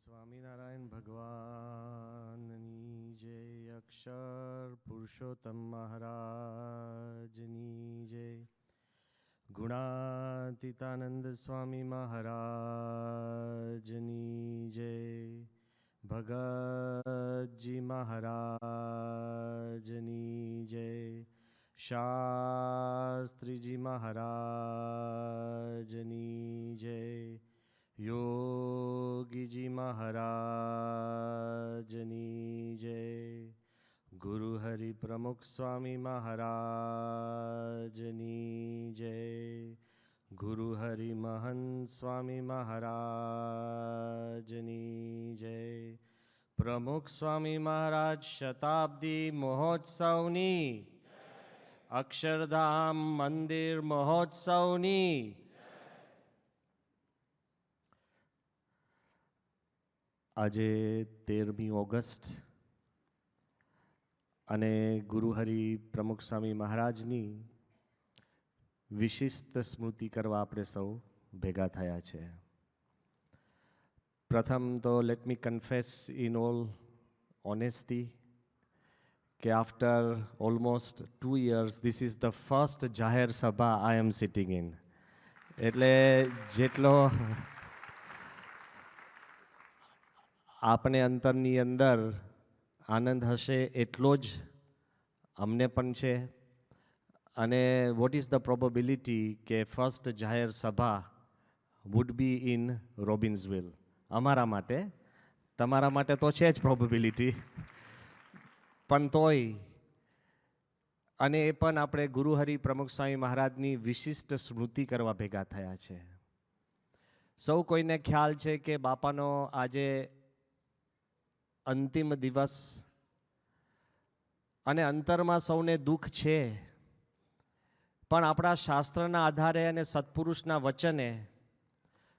સ્વામિનારાયણ ભગવાનની જય. અક્ષર પુરુષોત્તમ મહારાજની જય. ગુણાતીતાનંદ સ્વામી મહારાજની જય. ભગતજી મહારાજની જય. શાસ્ત્રીજી મહારાજની જય. યોગીજી મહારાજની જય. ગુરુ હરિ પ્રમુખ સ્વામી મહારાજની જય. ગુરુ હરિ મહંત સ્વામી મહારાજની જય. પ્રમુખ સ્વામી મહારાજ શતાબ્દી મહોત્સવની, અક્ષરધામ મંદિર મહોત્સવની આજે 13મી ઓગસ્ટ અને ગુરુહરિ પ્રમુખ સ્વામી મહારાજની વિશિષ્ટ સ્મૃતિ કરવા આપણે સૌ ભેગા થયા છે. પ્રથમ તો let me confess in all honesty કે after almost 2 years this is the first જાહેર સભા આઈ એમ સિટિંગ ઇન. એટલે જેટલો આપને અંતરની અંદર આનંદ હશે એટલો જ અમને પણ છે. અને વોટ ઇઝ ધ પ્રોબેબિલિટી કે ફર્સ્ટ જાહેર સભા વુડ બી ઇન રોબિન્સવિલ. અમારા માટે, તમારા માટે તો છે જ પ્રોબેબિલિટી, પણ તોય. અને એ પણ આપણે ગુરુહરિ પ્રમુખ સ્વામી મહારાજની વિશિષ્ટ સ્મૃતિ કરવા ભેગા થયા છે. સૌ કોઈને ખ્યાલ છે કે બાપાનો આજે અંતિમ દિવસ, અને અંતરમાં સૌને દુઃખ છે, પણ આપણા શાસ્ત્રના આધારે અને સત્પુરુષના વચને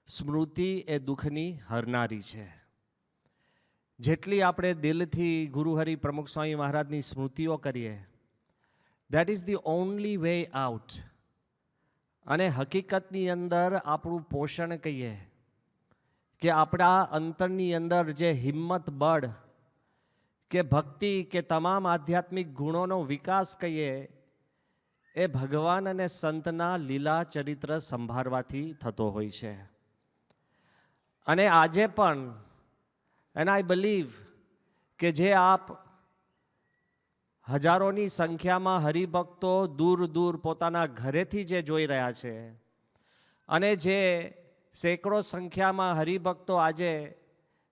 સ્મૃતિ એ દુઃખની હરનારી છે. જેટલી આપણે દિલથી ગુરુહરિ પ્રમુખ સ્વામી મહારાજની સ્મૃતિઓ કરીએ, that is the only way out. અને હકીકતની અંદર આપણું પોષણ કહીએ કે આપણા અંતરની અંદર જે હિંમત, બળ કે ભક્તિ કે તમામ આધ્યાત્મિક ગુણોનો વિકાસ કહીએ, એ ભગવાન અને સંતના લીલા ચરિત્ર સંભાળવાથી થતો હોય છે. અને આજે પણ એન્ડ આઈ બિલીવ કે જે આપ હજારોની સંખ્યામાં હરિભક્તો દૂર દૂર પોતાના ઘરેથી જે જોઈ રહ્યા છે, અને જે સેંકડો સંખ્યામાં હરિભક્તો આજે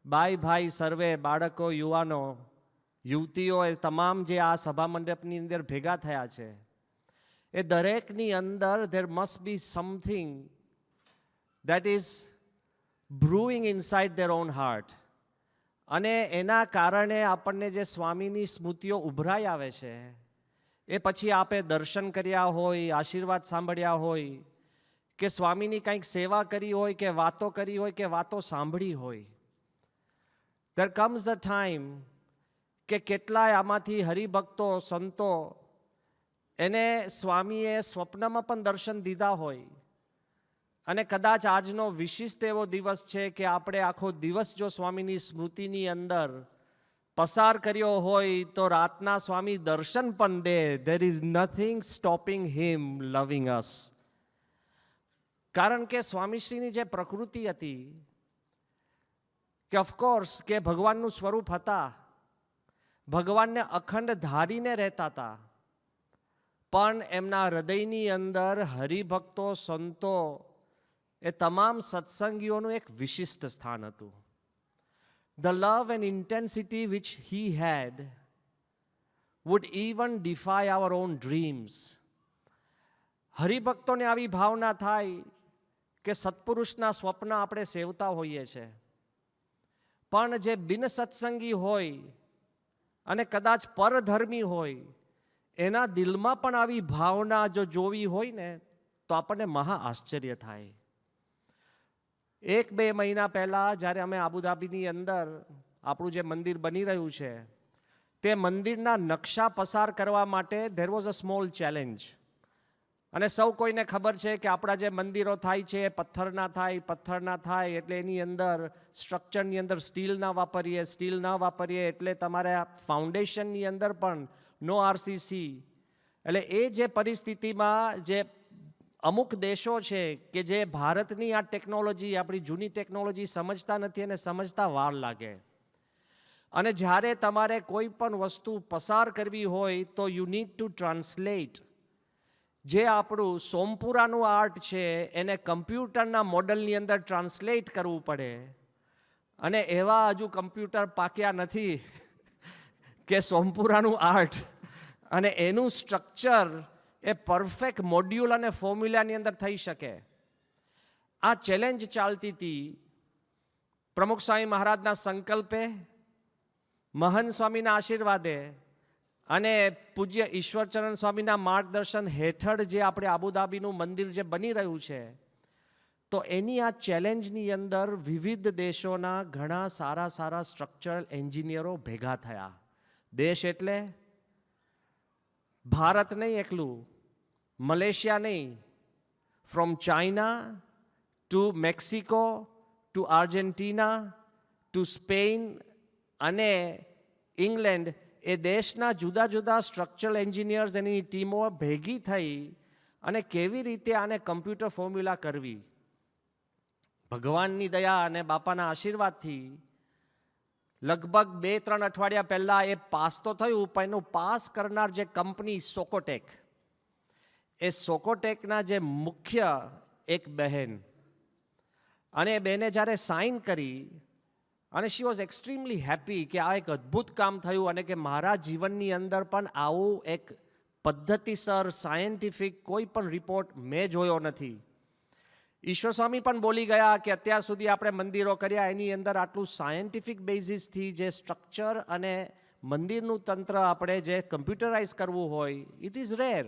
બાઈ ભાઈ સર્વે, બાળકો, યુવાનો, યુવતીઓ, એ તમામ જે આ સભા મંડપની અંદર ભેગા થયા છે, એ દરેકની અંદર there must be something that is brewing inside their own heart. અને એના કારણે આપણને જે સ્વામીની સ્મૃતિઓ ઉભરાઈ આવે છે, એ પછી આપે દર્શન કર્યા હોય, આશીર્વાદ સાંભળ્યા હોય, કે સ્વામીની કંઈક સેવા કરી હોય, કે વાતો કરી હોય, કે વાતો સાંભળી હોય, there comes a time કે કેટલાય આમાંથી હરિભક્તો, સંતો, એને સ્વામીએ સ્વપ્નમાં પણ દર્શન દીધા હોય. અને કદાચ આજનો વિશિષ્ટ એવો દિવસ છે કે આપણે આખો દિવસ જો સ્વામીની સ્મૃતિની અંદર પસાર કર્યો હોય તો રાતના સ્વામી દર્શન પણ દે. there is nothing stopping him loving us. કારણ કે સ્વામીશ્રીની જે પ્રકૃતિ હતી કે ઓફકોર્સ કે ભગવાનનું સ્વરૂપ હતા, ભગવાનને અખંડ ધારીને રહેતા હતા, પણ એમના હૃદયની અંદર હરિભક્તો, સંતો, એ તમામ સત્સંગીઓનું એક વિશિષ્ટ સ્થાન હતું. The love and intensity which he had would even defy our own dreams. હરિભક્તોને આવી ભાવના થાય કે સત્પુરુષના સ્વપ્ન આપણે સેવતા હોઈએ છીએ, પણ જે બિન સત્સંગી હોય અને કદાચ પરધર્મી હોય, એના દિલમાં પણ આવી ભાવના જો જોવી હોય ને તો આપણને મહા આશ્ચર્ય થાય. 1-2 મહિના પહેલાં જ્યારે અમે આબુધાબીની અંદર આપણું જે મંદિર બની રહ્યું છે, તે મંદિરના નકશા પસાર કરવા માટે there was a small challenge. અને સૌ કોઈને ખબર છે કે આપણા જે મંદિરો થાય છે એ પથ્થરના થાય એટલે એની અંદર સ્ટ્રક્ચરની અંદર સ્ટીલ ના વાપરીએ એટલે તમારે ફાઉન્ડેશનની અંદર પણ નો આરસીસી. એટલે એ જે પરિસ્થિતિમાં જે અમુક દેશો છે કે જે ભારતની આ ટેકનોલોજી, આપણી જૂની ટેકનોલોજી સમજતા નથી અને સમજતા વાર લાગે. અને જ્યારે તમારે કોઈ પણ વસ્તુ પસાર કરવી હોય તો યુ નીડ ટુ ટ્રાન્સલેટ. જે આપણું સોમપુરાનું આર્ટ છે એને કમ્પ્યુટરના મોડલની અંદર ટ્રાન્સલેટ કરવું પડે. અને એવા હજુ કમ્પ્યુટર પાક્યા નથી કે સોમપુરાનું આર્ટ અને એનું સ્ટ્રક્ચર એ પરફેક્ટ મોડ્યુલ અને ફોર્મ્યુલાની અંદર થઈ શકે. આ ચેલેન્જ ચાલતી હતી પ્રમુખ સ્વામી મહારાજના સંકલ્પે, મહંત સ્વામીના આશીર્વાદે અને પૂજ્ય ઈશ્વરચરણ સ્વામીના માર્ગદર્શન હેઠળ જે આપણે આબુધાબીનું મંદિર જે બની રહ્યું છે, તો એની આ ચેલેન્જની અંદર વિવિધ દેશોના ઘણા સારા સ્ટ્રક્ચરલ એન્જિનિયરો ભેગા થયા. દેશ એટલે ભારત નહીં એકલું, મલેશિયા નહીં, from China to Mexico to Argentina to Spain અને ઇંગ્લેન્ડ, એ દેશના જુદા જુદા સ્ટ્રક્ચરલ એન્જિનિયર્સ એની ટીમો ભેગી થઈ અને કેવી રીતે આને કમ્પ્યુટર ફોર્મ્યુલા કરવી. ભગવાનની દયા અને બાપાના આશીર્વાદથી લગભગ 2-3 અઠવાડિયા પહેલાં એ પાસ તો થયું, પણ એનું પાસ કરનાર જે કંપની સોકોટેક, એ સોકોટેકના જે મુખ્ય એક બહેન, અને એ બહેને જ્યારે સાઇન કરી અને શી વોઝ એક્સ્ટ્રીમલી હેપી કે આ એક અદ્ભુત કામ થયું અને કે મારા જીવનની અંદર પણ આવું એક પદ્ધતિસર સાયન્ટિફિક કોઈ પણ રિપોર્ટ મેં જોયો નથી. ઈશ્વર સ્વામી પણ બોલી ગયા કે અત્યાર સુધી આપણે મંદિરો કર્યા એની અંદર આટલું સાયન્ટિફિક બેઝિસથી જે સ્ટ્રક્ચર અને મંદિરનું તંત્ર આપણે જે કમ્પ્યુટરાઇઝ કરવું હોય, ઇટ ઇઝ રેર.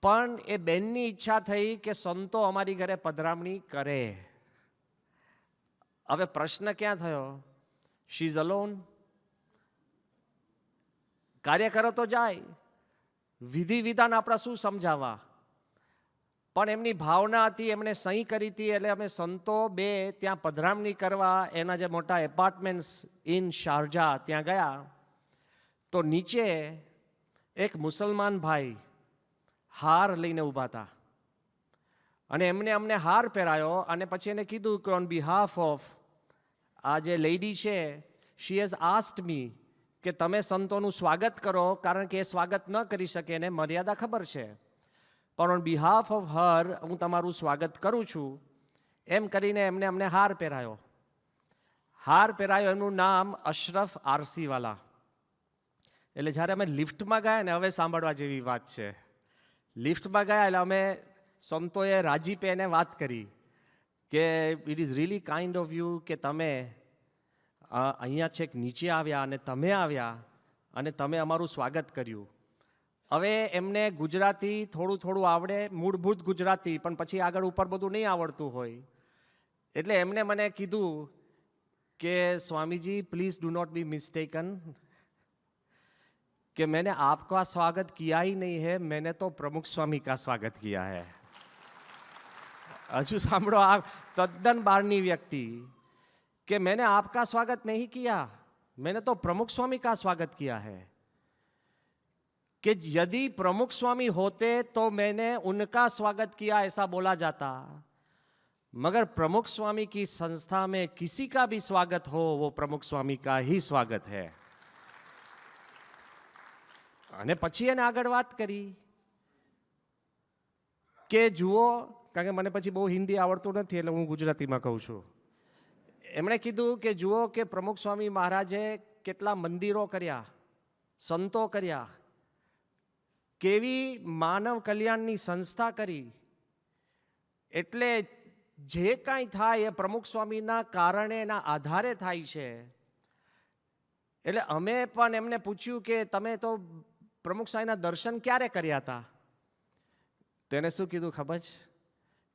પણ એ બેનની ઈચ્છા થઈ કે સંતો અમારી ઘરે પધરામણી કરે. હવે પ્રશ્ન ક્યાં થયો? She is alone. કાર્યકરો તો જાય, વિધિ વિધાન આપણા શું સમજાવવા, પણ એમની ભાવના હતી, એમણે સહી કરી હતી. એટલે અમે સંતો 2 ત્યાં પધરામણી કરવા એના જે મોટા એપાર્ટમેન્ટ્સ ઇન શારજા ત્યાં ગયા. તો નીચે એક મુસલમાન ભાઈ હાર લઈને ઊભા હતા અને એમને અમને હાર પહેરાયો અને પછી એને કીધું કે ઓન બિહાફ ઓફ આ જે લેડી છે, શી હેઝ આસ્ક્ડ મી કે તમે સંતોનું સ્વાગત કરો, કારણ કે એ સ્વાગત ન કરી શકે, એને મર્યાદા ખબર છે, પણ ઓન બિહાફ ઓફ હર હું તમારું સ્વાગત કરું છું. એમ કરીને એમને અમને હાર પહેરાયો. એમનું નામ અશરફ આરસીવાલા. એટલે જ્યારે અમે લિફ્ટમાં ગયા ને, હવે સાંભળવા જેવી વાત છે, લિફ્ટમાં ગયા એટલે અમે સંતોએ રાજીપે એને વાત કરી કે it is really kind of you કે તમે અહીંયા છેક નીચે આવ્યા અને તમે આવ્યા અને તમે અમારું સ્વાગત કર્યું. હવે એમને ગુજરાતી થોડું આવડે, મૂળભૂત ગુજરાતી, પણ પછી આગળ ઉપર બધું નહીં આવડતું હોય. એટલે એમને મને કીધું કે Swami please do not be mistaken कि मैंने आपका स्वागत किया ही नहीं है, मैंने तो प्रमुख स्वामी का स्वागत किया है. हजू सांभळो, आप तद्दन बारनी व्यक्ति कि मैंने आपका स्वागत नहीं किया, मैंने तो प्रमुख स्वामी का स्वागत किया है. कि यदि प्रमुख स्वामी होते तो मैंने उनका स्वागत किया ऐसा बोला जाता, मगर प्रमुख स्वामी की संस्था में किसी का भी स्वागत हो वो प्रमुख स्वामी का ही स्वागत है. અને પછી એને આગળ વાત કરી કે જુઓ, કારણ કે મને પછી બહુ હિન્દી આવડતું નથી એટલે હું ગુજરાતીમાં કહું છું. એમણે કીધું કે જુઓ કે પ્રમુખ સ્વામી મહારાજે કેટલા મંદિરો કર્યા, સંતો કર્યા, કેવી માનવ કલ્યાણની સંસ્થા કરી, એટલે જે કાંઈ થાય એ પ્રમુખ સ્વામીના કારણે એના આધારે થાય છે. એટલે અમે પણ એમને પૂછ્યું કે તમે તો પ્રમુખ સ્વામીના દર્શન ક્યારે કર્યા હતા? તેને શું કીધું ખબર છે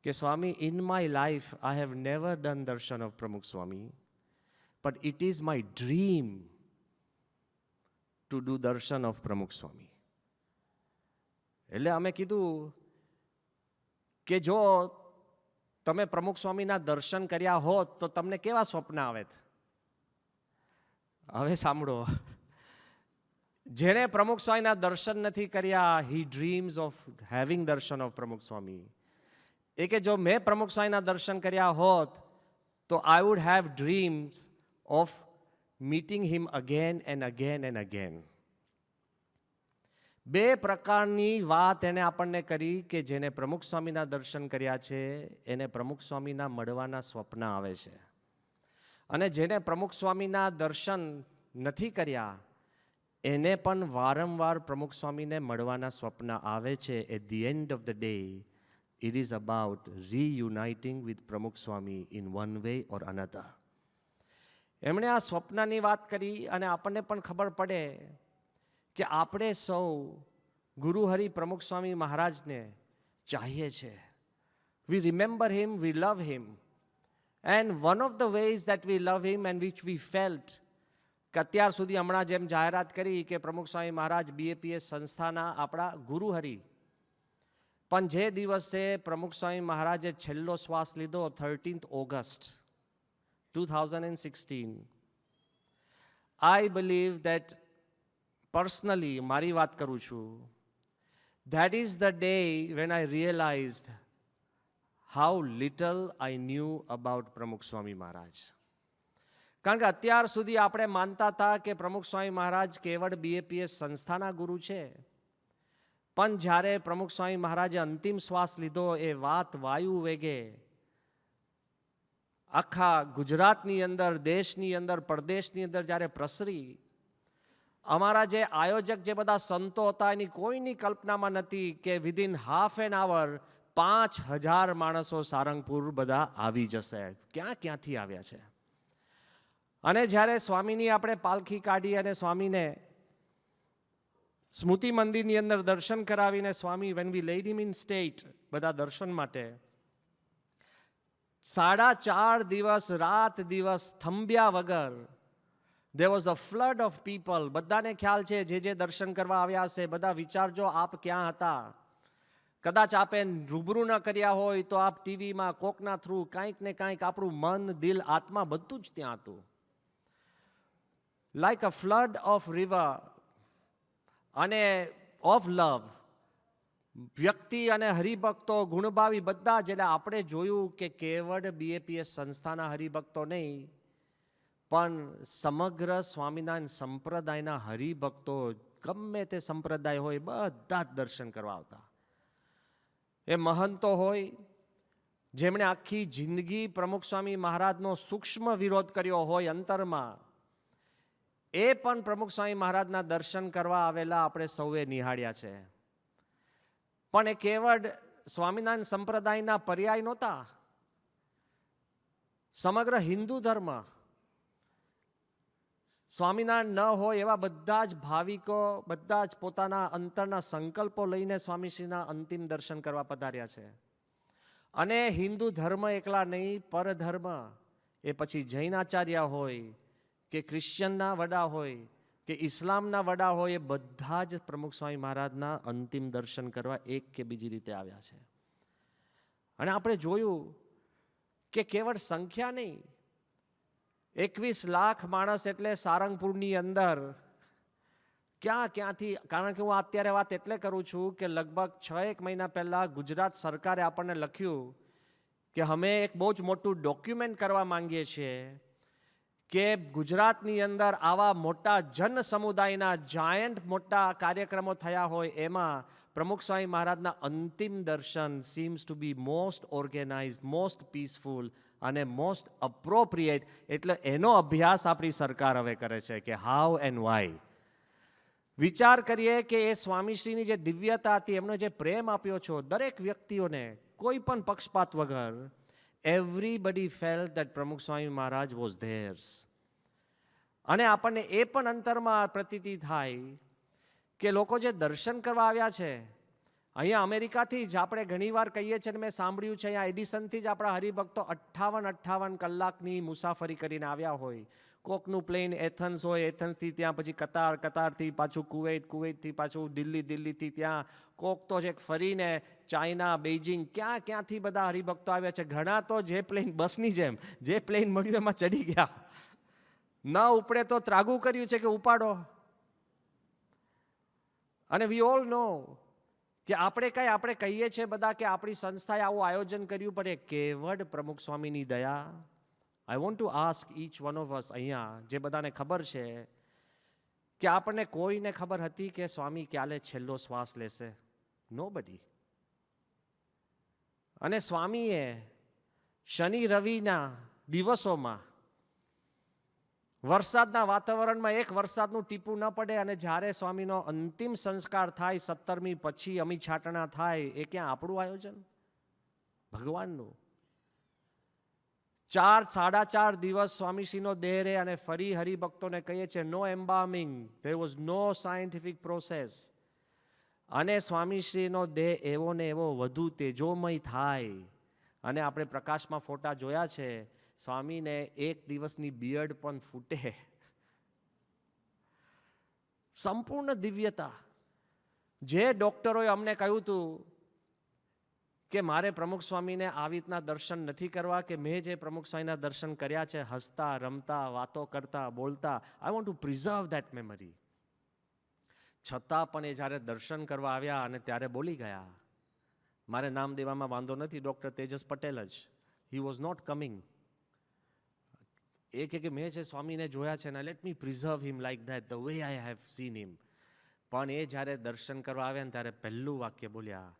કે Swami, in my life I have never done darshan of Pramukh Swami, but it is my dream to do darshan of Pramukh Swami. એટલે અમે કીધું કે જો તમે પ્રમુખ સ્વામીના દર્શન કર્યા હોત તો તમને કેવા સ્વપ્ન આવે? હવે સાંભળો, જેણે પ્રમુખ સ્વામીના દર્શન નથી કર્યા, હી ડ્રીમ્સ ઓફ હેવિંગ દર્શન ઓફ પ્રમુખ સ્વામી. એ કે જો મેં પ્રમુખ સ્વામીના દર્શન કર્યા હોત તો I would have dreams of meeting him again and again and again. બે પ્રકારની વાત એને આપણને કરી કે જેને પ્રમુખ સ્વામીના દર્શન કર્યા છે એને પ્રમુખ સ્વામીના મળવાના સ્વપ્ન આવે છે, અને જેને પ્રમુખ સ્વામીના દર્શન નથી કર્યા એને પણ વારંવાર પ્રમુખ સ્વામીને મળવાના સ્વપ્ન આવે છે. At the end of the day it is about reuniting with પ્રમુખ સ્વામી in one way or another. એમણે આ સ્વપ્નની વાત કરી અને આપણને પણ ખબર પડે કે આપણે સૌ ગુરુ હરિ પ્રમુખ સ્વામી મહારાજને ચાહીએ છીએ. We remember him, we love him. And one of the ways that we love him and which we felt કે અત્યાર સુધી હમણાં જેમ જાહેરાત કરી કે પ્રમુખ સ્વામી મહારાજ BAPS સંસ્થાના આપણા ગુરુ હરિ, પણ જે દિવસે પ્રમુખ સ્વામી મહારાજે છેલ્લો શ્વાસ લીધો 13th August 2016, I believe that personally, મારી વાત કરું છું, that is the day when I realized how little I knew about પ્રમુખ સ્વામી મહારાજ. કારણ કે અત્યાર સુધી આપણે માનતા હતા કે પ્રમુખ સ્વામી મહારાજ કેવળ BAPS સંસ્થાના ગુરુ છે, પણ જ્યારે પ્રમુખ સ્વામી મહારાજે અંતિમ શ્વાસ લીધો એ વાત વાયુ વેગે આખા ગુજરાતની અંદર, દેશની અંદર, પરદેશની અંદર જ્યારે પ્રસરી, અમારા જે આયોજક જે બધા સંતો હતા એની કોઈની કલ્પનામાં નથી કે વિધિન હાફ એન આવર 5000 માણસો સારંગપુર બધા આવી જશે. ક્યાંથી આવ્યા છે. અને જ્યારે સ્વામીની આપણે પાલખી કાઢી અને સ્વામીને સ્મૃતિ મંદિરની અંદર દર્શન કરાવીને Swami when we led him in state બધા દર્શન માટે, 4.5 દિવસ રાત દિવસ થંભ્યા વગર there was a flood of people. બધાને ખ્યાલ છે જે દર્શન કરવા આવ્યા હશે બધા વિચારજો આપ ક્યાં હતા. કદાચ આપે રૂબરૂ ન કર્યા હોય તો આપ ટીવીમાં કોકના થ્રુ કાંઈક ને કાંઈક આપણું મન, દિલ, આત્મા બધું જ ત્યાં હતું. Like a flood of river અને ઓફ લવ, વ્યક્તિ અને હરિભક્તો, ગુણભાવી બધા જ. એટલે આપણે જોયું કે કેવળ BAPS સંસ્થાના હરિભક્તો નહીં, પણ સમગ્ર સ્વામિનારાયણ સંપ્રદાયના હરિભક્તો, ગમે તે સંપ્રદાય હોય, બધા જ દર્શન કરવા આવતા. એ મહંતો હોય જેમણે આખી જિંદગી પ્રમુખ સ્વામી મહારાજનો સૂક્ષ્મ વિરોધ કર્યો હોય અંતરમાં, એ પણ પ્રમુખ સ્વામી મહારાજના દર્શન કરવા આવેલા આપણે સૌએ નિહાળ્યા છે. પણ એ કેવળ સ્વામિનારાયણ સંપ્રદાયના પર્યાય નહોતા. સમગ્ર હિન્દુ ધર્મ સ્વામિનારાયણ ન હોય એવા બધા જ ભાવિકો, બધા જ પોતાના અંતરના સંકલ્પો લઈને સ્વામીશ્રીના અંતિમ દર્શન કરવા પધાર્યા છે. અને હિન્દુ ધર્મ એકલા નહીં, પરધર્મ, એ પછી જૈન આચાર્ય હોય કે ક્રિશ્ચનના વડા હોય કે ઇસ્લામના વડા હોય, એ બધા જ પ્રમુખ સ્વામી મહારાજના અંતિમ દર્શન કરવા એક કે બીજી રીતે આવ્યા છે. અને આપણે જોયું કે કેવળ સંખ્યા નહીં, 21 લાખ માણસ એટલે સારંગપુરની અંદર ક્યાંથી. કારણ કે હું અત્યારે વાત એટલે કરું છું કે લગભગ 6-1 મહિના પહેલાં ગુજરાત સરકારે આપણને લખ્યું કે અમે એક બહુ જ મોટું ડોક્યુમેન્ટ કરવા માંગીએ છીએ કે ગુજરાતની અંદર આવા મોટા જન સમુદાયના જાયન્ટ મોટા કાર્યક્રમો થયા હોય એમાં પ્રમુખ સ્વામી મહારાજના અંતિમ દર્શન seems to be most organize, most peaceful અને મોસ્ટ અપ્રોપ્રિએટ. એટલે એનો અભ્યાસ આપણી સરકાર હવે કરે છે કે હાઉ એન્ડ વાય. વિચાર કરીએ કે એ સ્વામીશ્રીની જે દિવ્યતા હતી, એમનો જે પ્રેમ આપ્યો છો દરેક વ્યક્તિઓને, કોઈ પણ પક્ષપાત વગર, everybody felt that પ્રમુખ સ્વામી મહારાજ was theirs. અને આપણને એ પણ અંતરમાં પ્રતીતિ થાય કે લોકો જે દર્શન કરવા આવ્યા છે અહીંયા અમેરિકાથી જ આપણે ઘણીવાર કહીએ છીએ, મેં સાંભળ્યું છે, અહીંયા એડિસનથી જ આપણા હરિભક્તો 58 કલાકની મુસાફરી કરીને આવ્યા હોય. કોકનું પ્લેન એથન્સ હોય, એથન્સથી ત્યાં પછી કતાર, કતારથી પાછું કુવૈત, કુવૈતથી પાછું દિલ્હી, દિલ્હીથી ત્યાં કોક તો એક ફરીને ચાઇના, બેઇજિંગ, ક્યાંથી બધા હરિભક્તો આવ્યા છે. ઘણા તો જે પ્લેન બસની જેમ જે પ્લેન મળ્યું એમાં ચડી ગયા, ન ઉપડે તો ત્રાગુ કર્યું છે કે ઉપાડો. અને વી ઓલ નો કે આપણે કહીએ છીએ બધા કે આપણી સંસ્થાએ આવું આયોજન કર્યું, પણ એ કેવળ પ્રમુખ સ્વામીની દયા. I want to ask each one of us, અહીંયા જે બધાને ખબર છે કે આપણને કોઈને ખબર હતી કે સ્વામી ક્યારે છેલ્લો શ્વાસ લેશે? નોબડી. અને સ્વામીએ શનિ રવિના દિવસોમાં વરસાદના વાતાવરણમાં એક વરસાદનું ટીપું ન પડે, અને જ્યારે સ્વામીનો અંતિમ સંસ્કાર થાય 17મી પછી અમી છાટણા થાય, એ ક્યાં આપણું આયોજન? ભગવાનનું. 4-4.5 દિવસ સ્વામીશ્રીનો દેહ રહે, અને ફરી હરિભક્તોને કહીએ છીએ no embalming, there was no scientific process. અને સ્વામીશ્રીનો દેહ એવો ને એવો વધુ તેજોમય થાય. અને આપણે પ્રકાશમાં ફોટા જોયા છે, સ્વામીને એક દિવસની બિયર્ડ પણ ફૂટે. સંપૂર્ણ દિવ્યતા. જે ડોક્ટરોએ અમને કહ્યું હતું કે મારે પ્રમુખ સ્વામીને આવી રીતના દર્શન નથી કરવા, કે મેં જે પ્રમુખ સ્વામીના દર્શન કર્યા છે, હસતા, રમતા, વાતો કરતા, બોલતા, આઈ want two preserve that memory. છતાં પણ એ જ્યારે દર્શન કરવા આવ્યા અને ત્યારે બોલી ગયા. મારે નામ દેવામાં વાંધો નથી, ડૉક્ટર તેજસ પટેલ જ. He was not coming. એ કે મેં જે સ્વામીને જોયા છે ને, let me preserve him like that, the way I have seen him. પણ એ જ્યારે દર્શન કરવા આવ્યા ને ત્યારે પહેલું વાક્ય બોલ્યા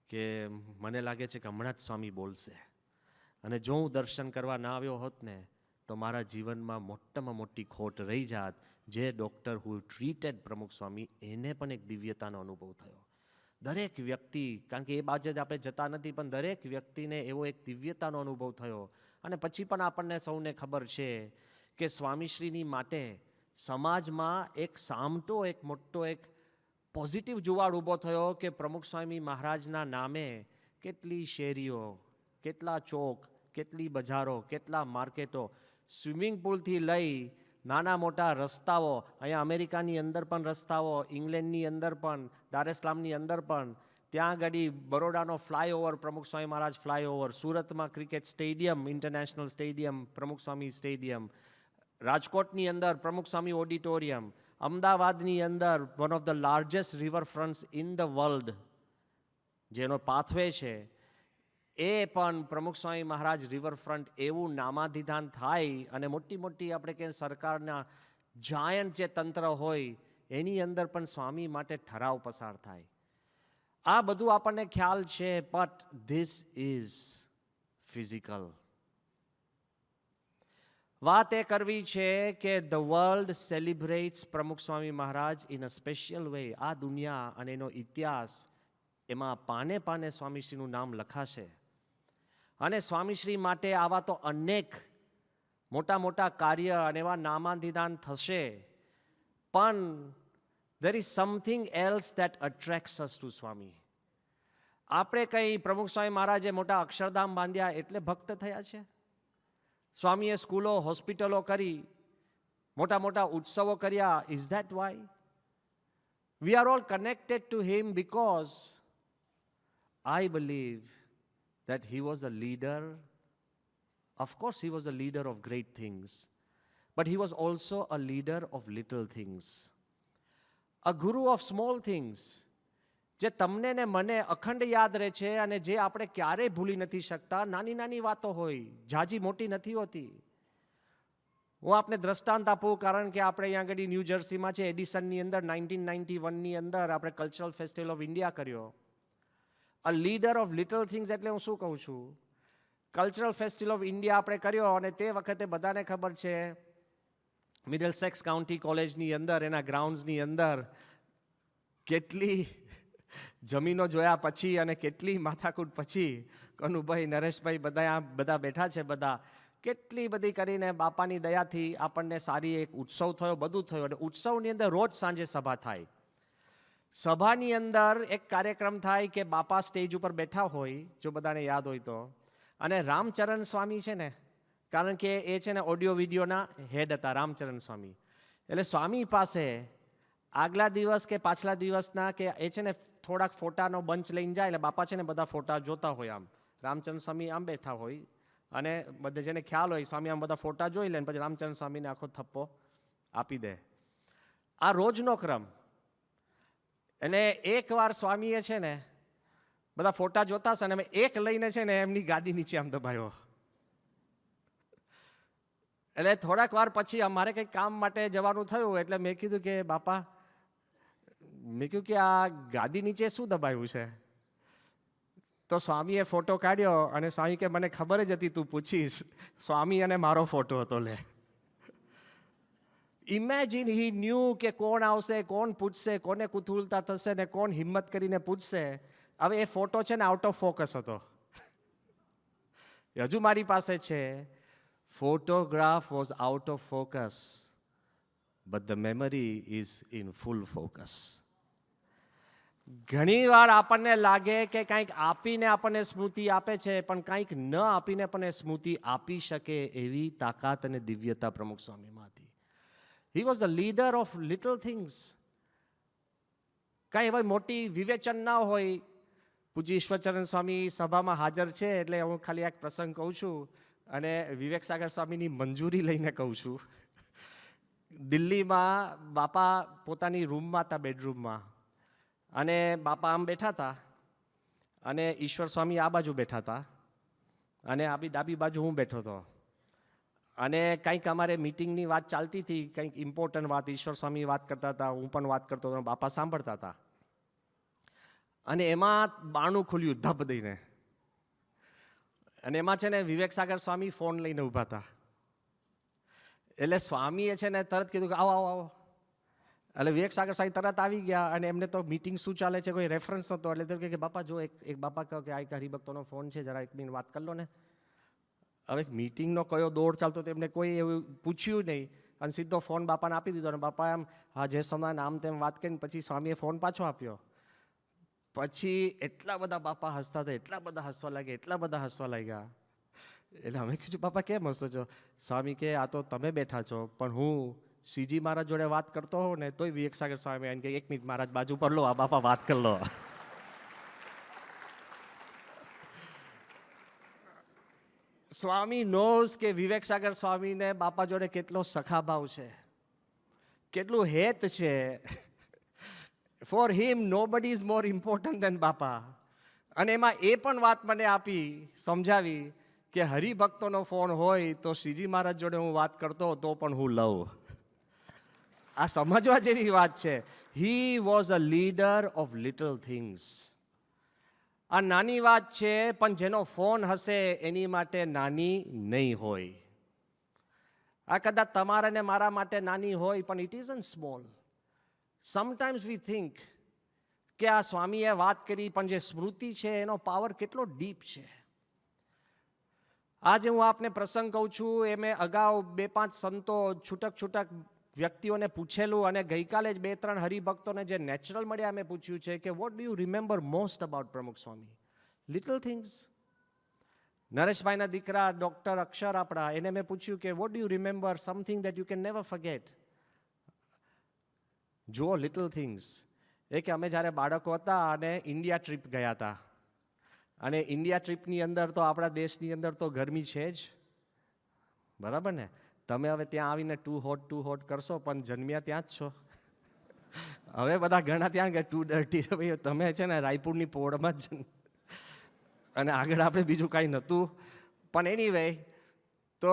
કે મને લાગે છે કે હમણાં જ સ્વામી બોલશે, અને જો હું દર્શન કરવા ના આવ્યો હોત ને તો મારા જીવનમાં મોટામાં મોટી ખોટ રહી જાત. જે ડૉક્ટર હુ ટ્રીટેડ પ્રમુખ સ્વામી, એને પણ એક દિવ્યતાનો અનુભવ થયો. દરેક વ્યક્તિ, કારણ કે એ બાજુ જ આપણે જતા નથી, પણ દરેક વ્યક્તિને એવો એક દિવ્યતાનો અનુભવ થયો. અને પછી પણ આપણને સૌને ખબર છે કે સ્વામીશ્રીની માટે સમાજમાં એક સામટો, એક મોટો, એક પોઝિટિવ જુવાળ ઊભો થયો કે પ્રમુખ સ્વામી મહારાજના નામે કેટલી શેરીઓ, કેટલા ચોક, કેટલી બજારો, કેટલા માર્કેટો, સ્વિમિંગ પુલથી લઈ નાના મોટા રસ્તાઓ, અહીંયા અમેરિકાની અંદર પણ રસ્તાઓ, ઇંગ્લેન્ડની અંદર પણ, દાર es salaamની અંદર પણ, ત્યાં આગળ બરોડાનો ફ્લાયઓવર, પ્રમુખ સ્વામી મહારાજ ફ્લાયઓવર, સુરતમાં ક્રિકેટ સ્ટેડિયમ, ઇન્ટરનેશનલ સ્ટેડિયમ, પ્રમુખ સ્વામી સ્ટેડિયમ, રાજકોટની અંદર પ્રમુખ સ્વામી ઓડિટોરિયમ, અમદાવાદની અંદર one of the largest riverfronts in the world, જેનો પાથવે છે, એ પણ પ્રમુખ સ્વામી મહારાજ રિવરફ્રન્ટ એવું નામાધિધાન થાય. અને મોટી મોટી આપણે કે સરકારના જાયન્ટ જે તંત્ર હોય એની અંદર પણ સ્વામી માટે ઠરાવ પસાર થાય. આ બધું આપણને ખ્યાલ છે, બટ ધીસ ઇઝ ફિઝિકલ. વાત એ કરવી છે કે ધ વર્લ્ડ સેલિબ્રેટ્સ પ્રમુખ Swami Maharaj in a special way. આ દુનિયા અને એનો ઇતિહાસ, એમાં પાને પાને સ્વામીશ્રીનું નામ લખાશે. અને સ્વામીશ્રી માટે આવા તો અનેક મોટા મોટા કાર્ય અને એવા નામાધિદાન થશે, પણ there is something else that attracts us to સ્વામી. આપણે કંઈ પ્રમુખ સ્વામી મહારાજે મોટા અક્ષરધામ બાંધ્યા એટલે ભક્ત થયા છે? સ્વામીએ સ્કૂલો, હોસ્પિટલો કરી, મોટા મોટા ઉત્સવો કર્યા. Is that why? We are all connected to him because I believe that he was a leader. Of course, he was a leader of great things, but he was also a leader of little things, a guru of small things. જે તમને ને મને અખંડ યાદ રહે છે અને જે આપણે ક્યારેય ભૂલી નથી શકતા. નાની નાની વાતો હોય, જાજી મોટી નથી હોતી. હું આપને દ્રષ્ટાંત આપું, કારણ કે આપણે અહીંયા આગળ ન્યૂ જર્સીમાં છે, એડિસનની અંદર 1991ની અંદર આપણે કલ્ચરલ ફેસ્ટિવલ ઓફ ઇન્ડિયા કર્યો. અ લીડર ઓફ લિટલ થિંગ્સ એટલે હું શું કહું છું? કલ્ચરલ ફેસ્ટિવલ ઓફ ઇન્ડિયા આપણે કર્યો, અને તે વખતે બધાને ખબર છે મિડલસેક્સ કાઉન્ટી કોલેજની અંદર, એના ગ્રાઉન્ડ્સની અંદર કેટલી જમીનો જોયા પછી અને કેટલી માથાકૂટ પછી કનુભાઈ, નરેશભાઈ બધા બેઠા છે, બધા કેટલી બધી કરીને બાપાની દયાથી આપણને સારી એક ઉત્સવ થયો, બધું થયું. અને ઉત્સવની અંદર રોજ સાંજે સભા થાય. સભાની અંદર એક કાર્યક્રમ થાય કે બાપા સ્ટેજ ઉપર બેઠા હોય, જો બધાને યાદ હોય તો, અને રામચરણ સ્વામી છે ને, કારણ કે એ છે ને ઓડિયો વિડીયોના હેડ હતા રામચરણ સ્વામી, એટલે સ્વામી પાસે આગલા દિવસ કે પાછલા દિવસના કે એ છે ને થોડાક ફોટાનો બંચ લઈને જાય, એટલે બાપા છે ને બધા ફોટા જોતા હોય. આમ રામચરણ સ્વામી આમ બેઠા હોય અને બધે જેને ખ્યાલ હોય સ્વામી આમ બધા ફોટા જોઈ લે, પછી રામચરણ સ્વામીને આખો થપ્પો આપી દે. આ રોજનો ક્રમ. અને એકવાર સ્વામીએ છે ને બધા ફોટા જોતા હશે ને અમે એક લઈને છે ને એમની ગાદી નીચે આમ દબાયો. એટલે થોડાક વાર પછી અમારે કંઈક કામ માટે જવાનું થયું, એટલે મેં કીધું કે બાપા, મેં કીધું કે આ ગાદી નીચે શું દબાયું છે? તો સ્વામીએ ફોટો કાઢ્યો અને સ્વામી કે મને ખબર જ હતી તું પૂછીશ. સ્વામી અને મારો ફોટો હતો. લે, ઇમેજિન, હી ન્યૂ કે કોણ આવશે, કોણ પૂછશે, કોને કુતૂહલતા થશે ને કોણ હિંમત કરીને પૂછશે. હવે એ ફોટો છે ને આઉટ ઓફ ફોકસ હતો, હજુ મારી પાસે છે. Photograph was out of focus, but the memory is in full focus. ઘણી વાર આપણને લાગે કે કંઈક આપીને આપણને સ્મૃતિ આપે છે, પણ કંઈક ન આપીને પણ એ સ્મૃતિ આપી શકે એવી તાકાત અને દિવ્યતા પ્રમુખ સ્વામીમાં હતી. He was the leader of little things. કાંઈ એવી મોટી વિવેચન ના હોય. પૂજ્ય ઈશ્વરચરણ સ્વામી સભામાં હાજર છે, એટલે હું ખાલી એક પ્રસંગ કહું છું અને વિવેક સાગર સ્વામીની મંજૂરી લઈને કહું છું. દિલ્હીમાં બાપા પોતાની રૂમમાં હતા, બેડરૂમમાં, અને બાપા આમ બેઠા હતા અને ઈશ્વર સ્વામી આ બાજુ બેઠા હતા અને ડાબી બાજુ હું બેઠો હતો. અને કંઈક અમારે મિટિંગની વાત ચાલતી હતી, કંઈક ઇમ્પોર્ટન્ટ વાત. ઈશ્વર સ્વામી વાત કરતા હતા, હું પણ વાત કરતો હતો, બાપા સાંભળતા હતા. અને એમાં બારણું ખુલ્યું ધબ દઈને, અને એમાં છે ને વિવેક સાગર સ્વામી ફોન લઈને ઊભા હતા. એટલે સ્વામીએ છે ને તરત કીધું કે આવો આવો આવો. એટલે વિવેક સાગર સ્વામી તરત આવી ગયા અને એમને તો મીટિંગ શું ચાલે છે કોઈ રેફરન્સ નહોતો. એટલે તો કે બાપા જો એક બાપા કહો કે આ એક હરિભક્તોનો ફોન છે, જરા એક મિનિટ વાત કરી લો ને. હવે મીટિંગનો કયો દોડ ચાલતો તેમને કોઈ એવું પૂછ્યું નહીં અને સીધો ફોન બાપાને આપી દીધો. અને બાપા એમ હા જે સમય આમ તેમ વાત કરીને પછી સ્વામીએ ફોન પાછો આપ્યો. પછી એટલા બધા બાપા હસતા હતા, એટલા બધા હસવા લાગ્યા, એટલા બધા હસવા લાગ્યા. એટલે અમે કીધું બાપા કેમ હસો છો? સ્વામી કે આ તો તમે બેઠા છો, પણ હું શ્રીજી મહારાજ જોડે વાત કરતો હોઉં ને તોય વિવેક સાગર સ્વામી એને કે એક મિનિટ મહારાજ બાજુ પર લો, આ બાપા વાત કરી લો. સ્વામી નોઝ કે વિવેક સાગર સ્વામીને બાપા જોડે કેટલો સખાભાવ છે, કેટલું હેત છે. For him, nobody is more important than બાપા. અને એમાં એ પણ વાત મને આપી, સમજાવી કે હરિભક્તોનો ફોન હોય તો શ્રીજી મહારાજ જોડે હું વાત કરતો તો પણ હું લઉં. આ સમજવા જેવી વાત છે. He was a leader of little things. આ નાની વાત છે, પણ જેનો ફોન હશે એની માટે નાની નહીં હોય. આ કદાચ તમારા ને મારા માટે નાની હોય, પણ it isn't small. Sometimes V think કે આ સ્વામીએ વાત કરી, પણ જે સ્મૃતિ છે એનો પાવર કેટલો ડીપ છે. આજે હું આપને પ્રસંગ કહું છું એ મેં અગાઉ 2-5 સંતો છૂટક વ્યક્તિઓને પૂછેલું, અને ગઈકાલે જ 2-3 હરિભક્તોને જે નેચરલ મળ્યા મેં પૂછ્યું છે કે what do you remember most about પ્રમુખ સ્વામી? Little things. નરેશભાઈના દીકરા ડૉક્ટર અક્ષર આપણા, એને મેં પૂછ્યું કે what do you remember something that you can never forget? જુઓ, લિટલ થિંગ્સ. એ કે અમે જ્યારે બાળકો હતા અને ઇન્ડિયા ટ્રીપ ગયા હતા, અને ઇન્ડિયા ટ્રીપની અંદર તો આપણા દેશની અંદર તો ગરમી છે જ, બરાબર ને? તમે હવે ત્યાં આવીને ટુ હોટ કરશો, પણ જન્મ્યા ત્યાં જ છો. હવે બધા ઘણા ત્યાં ગયા ટુ ડર્ટી. તમે છે ને રાયપુરની પોળમાં જ, અને આગળ આપણે બીજું કાંઈ નહોતું. પણ એનીવે, તો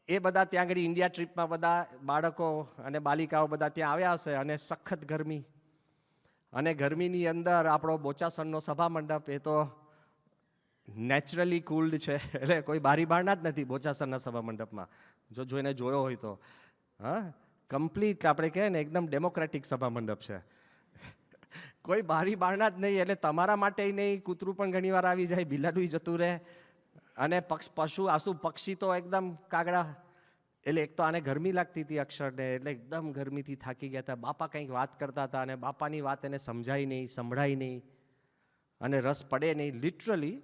એ બધા ત્યાં આગળ ઇન્ડિયા ટ્રીપમાં બધા બાળકો અને બાલિકાઓ બધા ત્યાં આવ્યા હશે, અને સખત ગરમી. અને ગરમીની અંદર આપણો બોચાસણનો સભા મંડપ એ તો નેચરલી કુલ્ડ છે, એટલે કોઈ બારી બારણા જ નથી બોચાસણના સભા મંડપમાં. જો જોઈને જોયો હોય તો હા, કમ્પ્લીટ આપણે કહે ને એકદમ ડેમોક્રેટિક સભા મંડપ છે. કોઈ બારી બારણા જ નહીં, એટલે તમારા માટે નહીં, કૂતરું પણ ઘણીવાર આવી જાય, બિલાડું જતું રહે, અને પશુ આસુ પક્ષી તો એકદમ કાગડા એટલે એક તો આને ગરમી લાગતી હતી અક્ષરને, એટલે એકદમ ગરમીથી થાકી ગયા હતા. બાપા કંઈક વાત કરતા હતા અને બાપાની વાત એને સમજાય નહીં, સંભળાય નહીં અને રસ પડે નહીં લિટરલી.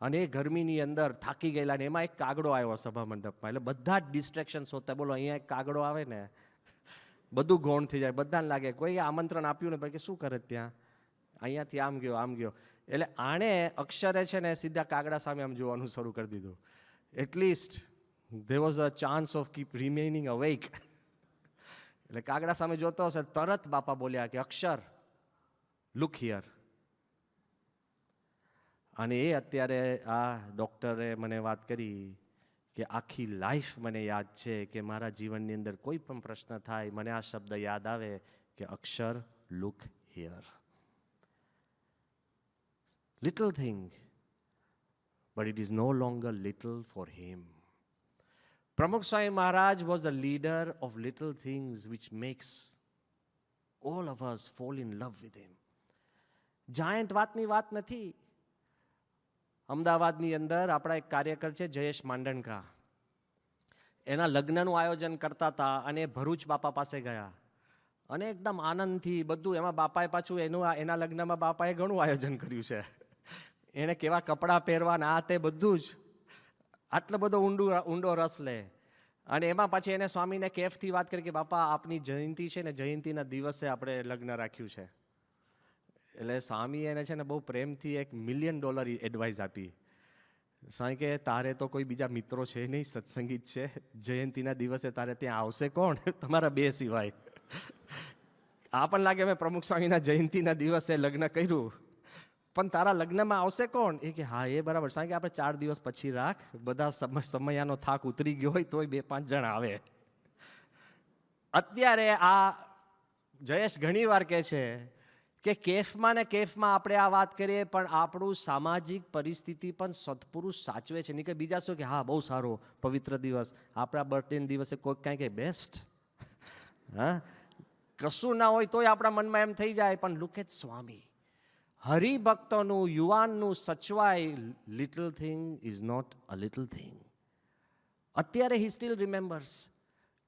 અને એ ગરમીની અંદર થાકી ગયેલા ને એમાં એક કાગડો આવ્યો સભા મંડપમાં. એટલે બધા જ ડિસ્ટ્રેક્શન્સ હોતા. બોલો, અહીંયા એક કાગડો આવે ને બધું ગૌણ થઈ જાય. બધાને લાગે કોઈ આમંત્રણ આપ્યું ને પછી શું કરે ત્યાં, અહીંયાથી આમ ગયો આમ ગયો. એટલે આણે અક્ષરે છે ને સીધા કાગડા સામે આમ જોવાનું શરૂ કરી દીધું. At least there was a chance of keep remaining awake. એટલે કાગડા સામે જોતો હશે, તરત બાપા બોલ્યા કે અક્ષર, લુક હિયર. અને એ અત્યારે આ ડૉક્ટરે મને વાત કરી કે આખી લાઈફ મને યાદ છે કે મારા જીવનની અંદર કોઈ પણ પ્રશ્ન થાય મને આ શબ્દ યાદ આવે કે અક્ષર, look here. Little thing, but it is no longer little for him. Pramukh Swami Maharaj was a leader of little things which makes all of us fall in love with him. Giant વાતની વાત નથી. અમદાવાદની અંદર આપણા એક કાર્યકર છે જયેશ માંડણકા, એના લગ્નનું આયોજન કરતા હતા અને ભરૂચ બાપા પાસે ગયા અને એકદમ આનંદથી બધું. એમાં બાપાએ પાછું એના લગ્નમાં બાપાએ ઘણું આયોજન કર્યું છે. એને કેવા કપડાં પહેરવાના આ તે બધું જ, આટલો બધો ઊંડો રસ લે. અને એમાં પછી એને સ્વામીને કેફથી વાત કરી કે બાપા આપની જયંતિ છે ને, જયંતિના દિવસે આપણે લગ્ન રાખ્યું છે. એટલે સ્વામી એને છે ને બહુ પ્રેમથી $1 મિલિયન એડવાઇસ આપી. સ્વામી કે તારે તો કોઈ બીજા મિત્રો છે નહીં, સત્સંગી જ છે, જયંતિના દિવસે તારે ત્યાં આવશે કોણ તમારા બે સિવાય. આ પણ લાગે મેં પ્રમુખ સ્વામીના જયંતિના દિવસે લગ્ન કર્યું, પણ તારા લગ્નમાં આવશે કોણ? એ કે હા એ બરાબર. સ્વામી કે આપણે 4 દિવસ પછી રાખ, બધા સમયનો થાક ઉતરી ગયો હોય તોય 2-5 જણ આવે. અત્યારે આ જયેશ ઘણી વાર કહે છે કે કેફમાં ને કેફમાં આપણે આ વાત કરીએ, પણ આપણું સામાજિક પરિસ્થિતિ પણ સત્પુરુષ સાચવે છે. નહીં કે બીજા શું કે હા બહુ સારો પવિત્ર દિવસ, આપણા બર્થડેના દિવસે કોઈ કાંઈ કે બેસ્ટ. હા, કશું ના હોય તોય આપણા મનમાં એમ થઈ જાય. પણ લુક એટ સ્વામી, હરિભક્તોનું, યુવાનનું સચવાય. Little thing is not a little thing. અત્યારે હી સ્ટીલ રિમેમ્બર્સ.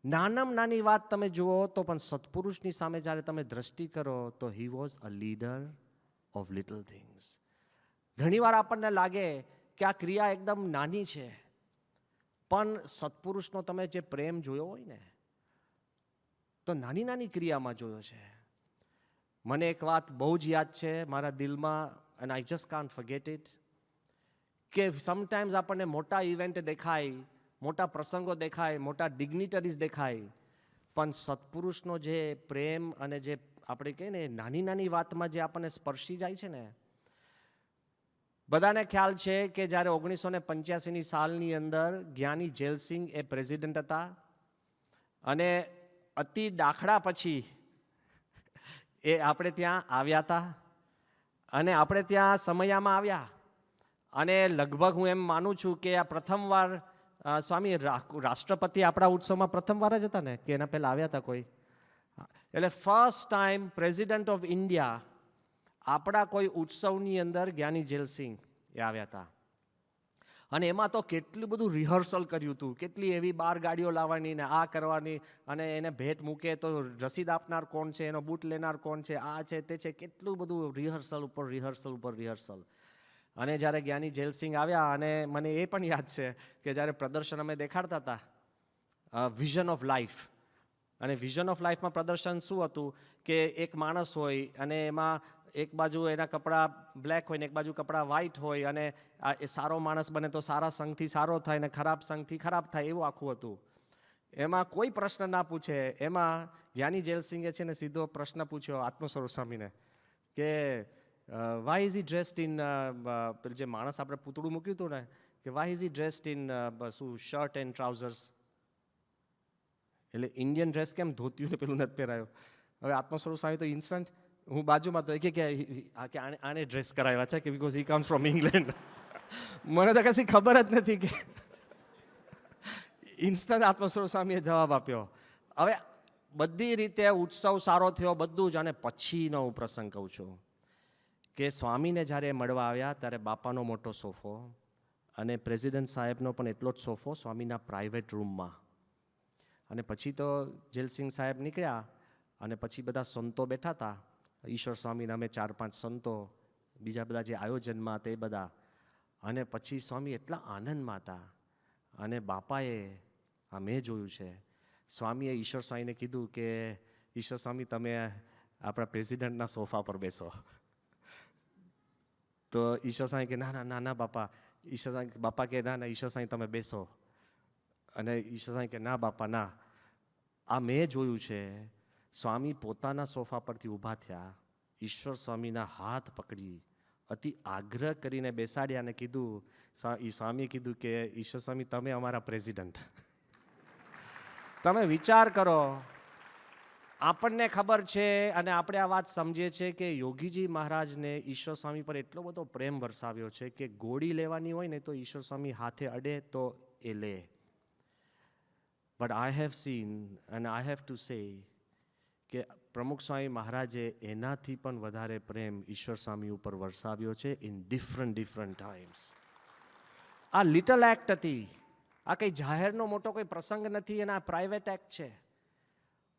નાનામાં નાની વાત તમે જુઓ તો પણ સત્પુરુષની સામે જ્યારે તમે દ્રષ્ટિ કરો તો he was a leader of little things. ઘણીવાર આપણને લાગે કે આ ક્રિયા એકદમ નાની છે, પણ સત્પુરુષનો તમે જે પ્રેમ જોયો હોય ને તો નાની નાની ક્રિયામાં જોયો છે. મને એક વાત બહુ જ યાદ છે મારા દિલમાં, and I just can't forget it, કે સમટાઈમ્સ આપણને મોટા ઇવેન્ટ દેખાય, મોટા પ્રસંગો દેખાય, મોટા ડિગ્નિટરીઝ દેખાય, પણ સત્પુરુષનો જે પ્રેમ અને જે આપણે કહીએ ને નાની નાની વાતમાં જે આપણને સ્પર્શી જાય છે ને. બધાને ખ્યાલ છે કે જ્યારે 1985ની સાલની અંદર જ્ઞાની જેલસિંહ એ પ્રેસિડેન્ટ હતા અને અતિ દાખલા પછી એ આપણે ત્યાં આવ્યા હતા અને આપણે ત્યાં સમયામાં આવ્યા. અને લગભગ હું એમ માનું છું કે આ પ્રથમવાર સ્વામી રાષ્ટ્રપતિ આપણા ઉત્સવમાં પ્રથમવાર જ હતા ને કે એના પહેલાં આવ્યા હતા કોઈ? એટલે first time president of India આપણા કોઈ ઉત્સવની અંદર જ્ઞાની જેલસિંહ એ આવ્યા હતા. અને એમાં તો કેટલું બધું રિહર્સલ કર્યું હતું, કેટલી એવી 12 ગાડીઓ લાવવાની ને આ કરવાની, અને એને ભેટ મૂકે તો રસીદ આપનાર કોણ છે, એનો બૂટ લેનાર કોણ છે, આ છે તે છે, કેટલું બધું રિહર્સલ ઉપર રિહર્સલ. અને જ્યારે જ્ઞાની જેલસિંહ આવ્યા, અને મને એ પણ યાદ છે કે જ્યારે પ્રદર્શન અમે દેખાડતા હતા વિઝન ઓફ લાઈફ, અને વિઝન ઓફ લાઈફમાં પ્રદર્શન શું હતું કે એક માણસ હોય અને એમાં એક બાજુ એના કપડાં બ્લેક હોય ને એક બાજુ કપડાં વ્હાઇટ હોય, અને એ સારો માણસ બને તો સારા સંગથી સારો થાય ને ખરાબ સંગથી ખરાબ થાય, એવું આખું હતું. એમાં કોઈ પ્રશ્ન ના પૂછે. એમાં જ્ઞાની જેલસિંહે છે ને સીધો પ્રશ્ન પૂછ્યો આત્મસ્વરૂપ સ્વામીને કે why is he dressed in, પેલું જે માણસ આપણે પૂતળું મૂક્યું હતું ને, કે why is he dressed in શું શર્ટ એન્ડ ટ્રાઉઝર્સ. એટલે ઇન્ડિયન ડ્રેસ કેમ ધોતિયું ને પેલું નથી પહેરાયો? હવે આત્મસ્વરૂપ સ્વામી તો ઇન્સ્ટન્ટ, હું બાજુમાં તો કે આને ડ્રેસ કરાવ્યા છે કે because he comes from England. મને તો કશી ખબર જ નથી કે ઇન્સ્ટન્ટ આત્મસ્વરૂપ સ્વામીએ જવાબ આપ્યો. હવે બધી રીતે ઉત્સવ સારો થયો બધું જ. અને પછીનો હું પ્રસંગ કહું છું કે સ્વામીને જ્યારે મળવા આવ્યા ત્યારે બાપાનો મોટો સોફો અને પ્રેસિડેન્ટ સાહેબનો પણ એટલો જ સોફો સ્વામીના પ્રાઇવેટ રૂમમાં. અને પછી તો જેલસિંહ સાહેબ નીકળ્યા અને પછી બધા સંતો બેઠા હતા, ઈશ્વર સ્વામી નામે 4-5 સંતો, બીજા બધા જે આયોજનમાં તે બધા. અને પછી સ્વામી એટલા આનંદમાં હતા. અને બાપાએ, આ મેં જોયું છે, સ્વામીએ ઈશ્વર સ્વામીને કીધું કે ઈશ્વર સ્વામી તમે આપણા પ્રેસિડેન્ટના સોફા પર બેસો. તો ઈશ્વર સ્વામી કે ના ના ના ના બાપા. ઈશ્વર સ્વામી બાપા કે ના ના ઈશ્વર સ્વામી તમે બેસો. અને ઈશ્વર સ્વામી કે ના બાપા ના. આ મેં જોયું છે, સ્વામી પોતાના સોફા પરથી ઊભા થયા, ઈશ્વર સ્વામીના હાથ પકડી અતિ આગ્રહ કરીને બેસાડ્યા અને કીધું, સ્વામીએ કીધું કે ઈશ્વર સ્વામી તમે અમારા પ્રેસિડેન્ટ. તમે વિચાર કરો, આપણને ખબર છે અને આપણે આ વાત સમજીએ છીએ કે યોગીજી મહારાજને ઈશ્વર સ્વામી પર એટલો બધો પ્રેમ વરસાવ્યો છે કે ગોળી લેવાની હોય ને તો ઈશ્વર સ્વામી હાથે અડે તો એ લે. But I have scene and I have to say કે પ્રમુખ સ્વામી મહારાજે એનાથી પણ વધારે પ્રેમ ઈશ્વર સ્વામી ઉપર વરસાવ્યો છે ઇન ડિફરન્ટ ટાઈમ્સ. આ લિટલ એક્ટ હતી, આ કંઈ જાહેરનો મોટો કોઈ પ્રસંગ નથી, એના પ્રાઇવેટ એક્ટ છે.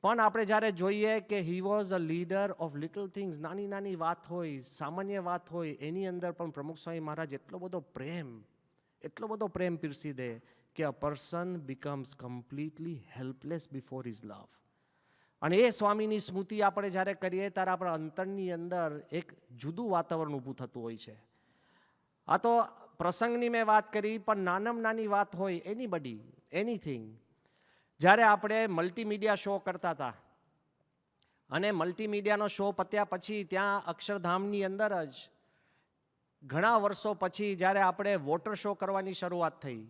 પણ આપણે જ્યારે જોઈએ કે he was a leader of little things, નાની નાની વાત હોય, સામાન્ય વાત હોય, એની અંદર પણ પ્રમુખ સ્વામી મહારાજ એટલો બધો પ્રેમ પીરસી દે કે a person becomes completely helpless before his love. અને એ સ્વામીની સ્મૃતિ આપણે જ્યારે કરીએ ત્યારે આપણા અંતરની અંદર એક જુદું વાતાવરણ ઊભું થતું હોય છે. આ તો પ્રસંગની મેં વાત કરી, પણ નાનામાં નાની વાત હોય, એનીથિંગ. જ્યારે આપણે મલ્ટીમીડિયા શો કરતા હતા અને મલ્ટીમીડિયાનો શો પત્યા પછી ત્યાં અક્ષરધામની અંદર જ ઘણા વર્ષો પછી જ્યારે આપણે વોટર શો કરવાની શરૂઆત થઈ,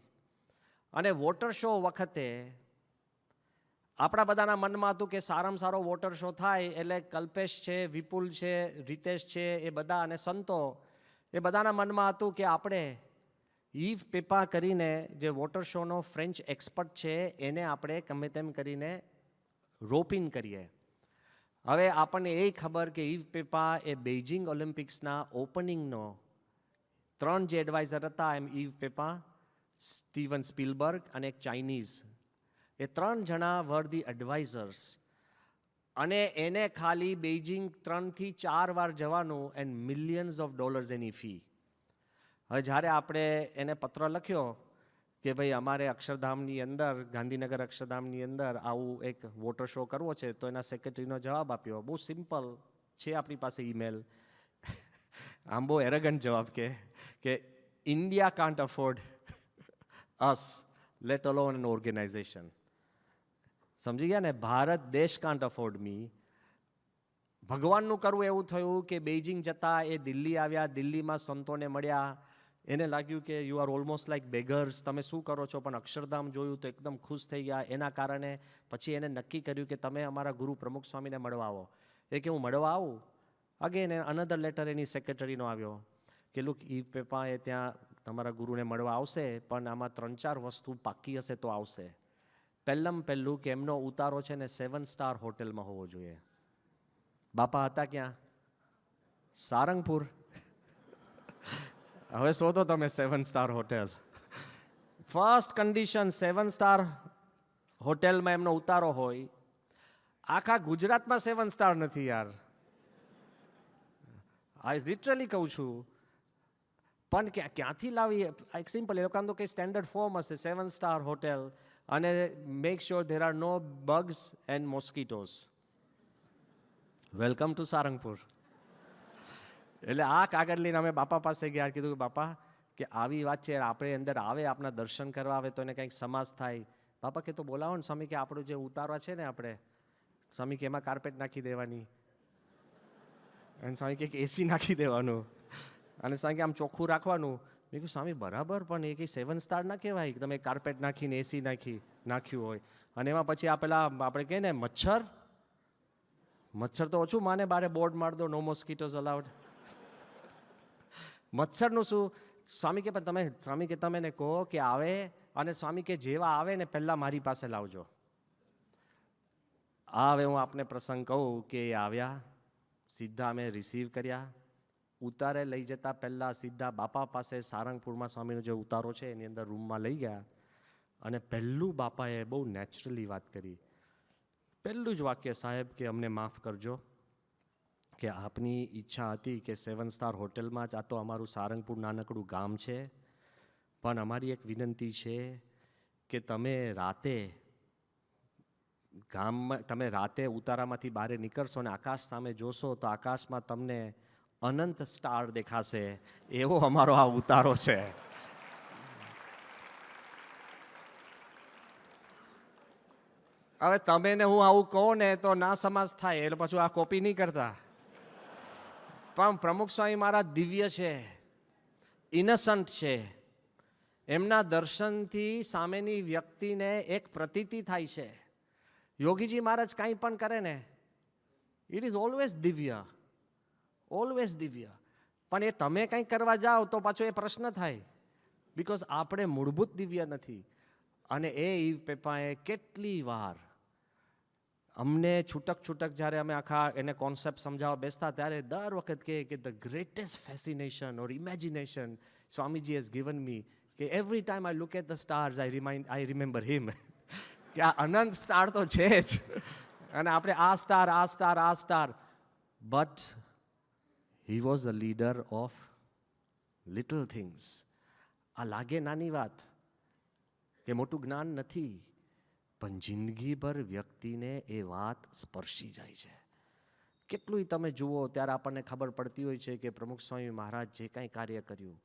અને વોટર શો વખતે આપણા બધાના મનમાં હતું કે સારામાં સારો વોટર શો થાય એટલે કલ્પેશ છે, વિપુલ છે, રીતેશ છે, એ બધા અને સંતો, એ બધાના મનમાં હતું કે આપણે ઈવ પેપા કરીને જે વોટર શોનો ફ્રેન્ચ એક્સપર્ટ છે એને આપણે ગમે તેમ કરીને રોપિન કરીએ. હવે આપણને એ ખબર કે ઈવ પેપા એ બેઇજિંગ ઓલિમ્પિક્સના ઓપનિંગનો 3 જે એડવાઇઝર હતા, એમ ઈવ પેપા, સ્ટીવન સ્પીલબર્ગ અને એક ચાઇનીઝ, એ 3 જણા વર ધી એડવાઇઝર્સ. અને એને ખાલી બેઇજિંગ 3 થી 4 વાર જવાનું and millions of dollars any fee. હવે જ્યારે આપણે એને પત્ર લખ્યો કે ભાઈ અમારે અક્ષરધામની અંદર, ગાંધીનગર અક્ષરધામની અંદર આવું એક વોટર શો કરવો છે, તો એના સેક્રેટરીનો જવાબ આપ્યો, બહુ સિમ્પલ છે આપણી પાસે ઈમેલ. આમ બહુ એરેગન્ટ જવાબ કે India can't afford us, let alone an organization. સમજી ગયા ને? ભારત દેશ કાન્ટ અફોર્ડ મી. ભગવાનનું કરવું એવું થયું કે બેઇજિંગ જતા એ દિલ્હી આવ્યા, દિલ્હીમાં સંતોને મળ્યા, એને લાગ્યું કે યુ આર ઓલમોસ્ટ લાઈક બેગર્સ, તમે શું કરો છો, પણ અક્ષરધામ જોયું તો એકદમ ખુશ થઈ ગયા. એના કારણે પછી એને નક્કી કર્યું કે તમે અમારા ગુરુ પ્રમુખ સ્વામીને મળવા આવો. એ કે હું મળવા આવું. અગેન અનધર લેટર એની સેક્રેટરીનો આવ્યો કે લુક, ઈવ પેપા એ ત્યાં તમારા ગુરુને મળવા આવશે, પણ આમાં 3-4 વસ્તુ પાકી હશે તો આવશે. પહેલું કે એમનો ઉતારો છે ને 7 સ્ટાર હોટેલમાં હોવો જોઈએ. બાપા હતા ક્યાં? સારંગપુર. હવે શોધો તમે 7 star hotel. First condition, 7 star હોટેલમાં એમનો ઉતારો હોય. આખા ગુજરાતમાં 7 સ્ટાર નથી યાર, આ લિટરલી કહું છું. પણ ક્યાંથી લાવી? એક સિમ્પલ, એ લોકોનું કંઈ સ્ટેન્ડર્ડ ફોર્મ હશે, 7 સ્ટાર હોટેલ, અને make sure there are no bugs and mosquitoes. Welcome to Sarangpur. એટલે આ કાગળ લઈને અમે બાપા પાસે ગયા, કીધું કે બાપા કે આવી વાત છે, આપણે અંદર આવે, આપણા દર્શન કરવા આવે તો એને કંઈક સમાસ થાય. બાપા કે તો બોલાવો ને સ્વામી, કે આપણું જે ઉતારવા છે ને આપણે, સ્વામી કે એમાં કાર્પેટ નાખી દેવાની, અને સ્વામી કે એસી નાખી દેવાનું, અને સ્વામી કે આમ ચોખ્ખું રાખવાનું. મેં કહ્યું સ્વામી બરાબર, પણ એ કંઈ 7 સ્ટાર ના કહેવાય કે તમે કાર્પેટ નાખીને એસી નાખ્યું હોય. અને એમાં પછી આ પેલા આપણે કહીએ ને મચ્છર તો ઓછું માને, બારે બોર્ડ માર દો, નો મોસ્કીટોઝ અલાઉડ. મચ્છરનું શું? સ્વામી કે પણ તમે ને કહો કે આવે, અને સ્વામી કે જેવા આવે ને પહેલાં મારી પાસે લાવજો. હવે હું આપને પ્રસંગ કહું કે એ આવ્યા, સીધા અમે રિસીવ કર્યા, ઉતારે લઈ જતા પહેલાં સીધા બાપા પાસે સારંગપુરમાં સ્વામીનો જે ઉતારો છે એની અંદર રૂમમાં લઈ ગયા, અને પહેલું બાપાએ બહુ નેચરલી વાત કરી. પહેલું જ વાક્ય, સાહેબ કે અમને માફ કરજો કે આપની ઈચ્છા હતી કે 7 સ્ટાર હોટલમાં જ, આ તો અમારું સારંગપુર નાનકડું ગામ છે, પણ અમારી એક વિનંતી છે કે તમે રાતે ઉતારામાંથી બહાર નીકળશો ને આકાશ સામે જોશો તો આકાશમાં તમને અનંત સ્ટાર દેખાશે, એવો અમારો આ ઉતારો છે. હવે તમે ને હું આવું કહું ને તો ના સમાજ થાય, એટલે પાછું આ કોપી નહીં કરતા. પણ પ્રમુખ સ્વામી મહારાજ દિવ્ય છે, ઇનસન્ટ છે. એમના દર્શનથી સામેની વ્યક્તિને એક પ્રતીતિ થાય છે. યોગીજી મહારાજ કાંઈ પણ કરે ને, ઇટ ઇઝ ઓલવેઝ દિવ્ય, ઓલવેઝ દિવ્ય. પણ એ તમે કંઈક કરવા જાઓ તો પાછો એ પ્રશ્ન થાય, બિકોઝ આપણે મૂળભૂત દિવ્ય નથી. અને એ ઈવ પેપાએ કેટલી વાર અમને છૂટક જ્યારે અમે આખા એને કોન્સેપ્ટ સમજાવવા બેસતા ત્યારે દર વખત કહે કે the greatest fascination or imagination Swamiji has given me, કે every time I look at the stars I remember him. કે આ અનંત સ્ટાર તો છે જ, અને આપણે આ star, but he was the leader of little things. આ લાગે નાની વાત કે મોટું જ્ઞાન નથી, પણ જિંદગીભર વ્યક્તિને એ વાત સ્પર્શી જાય છે. કેટલું તમે જુઓ ત્યારે આપણને ખબર પડતી હોય છે કે પ્રમુખ સ્વામી મહારાજ જે કાંઈ કાર્ય કર્યું,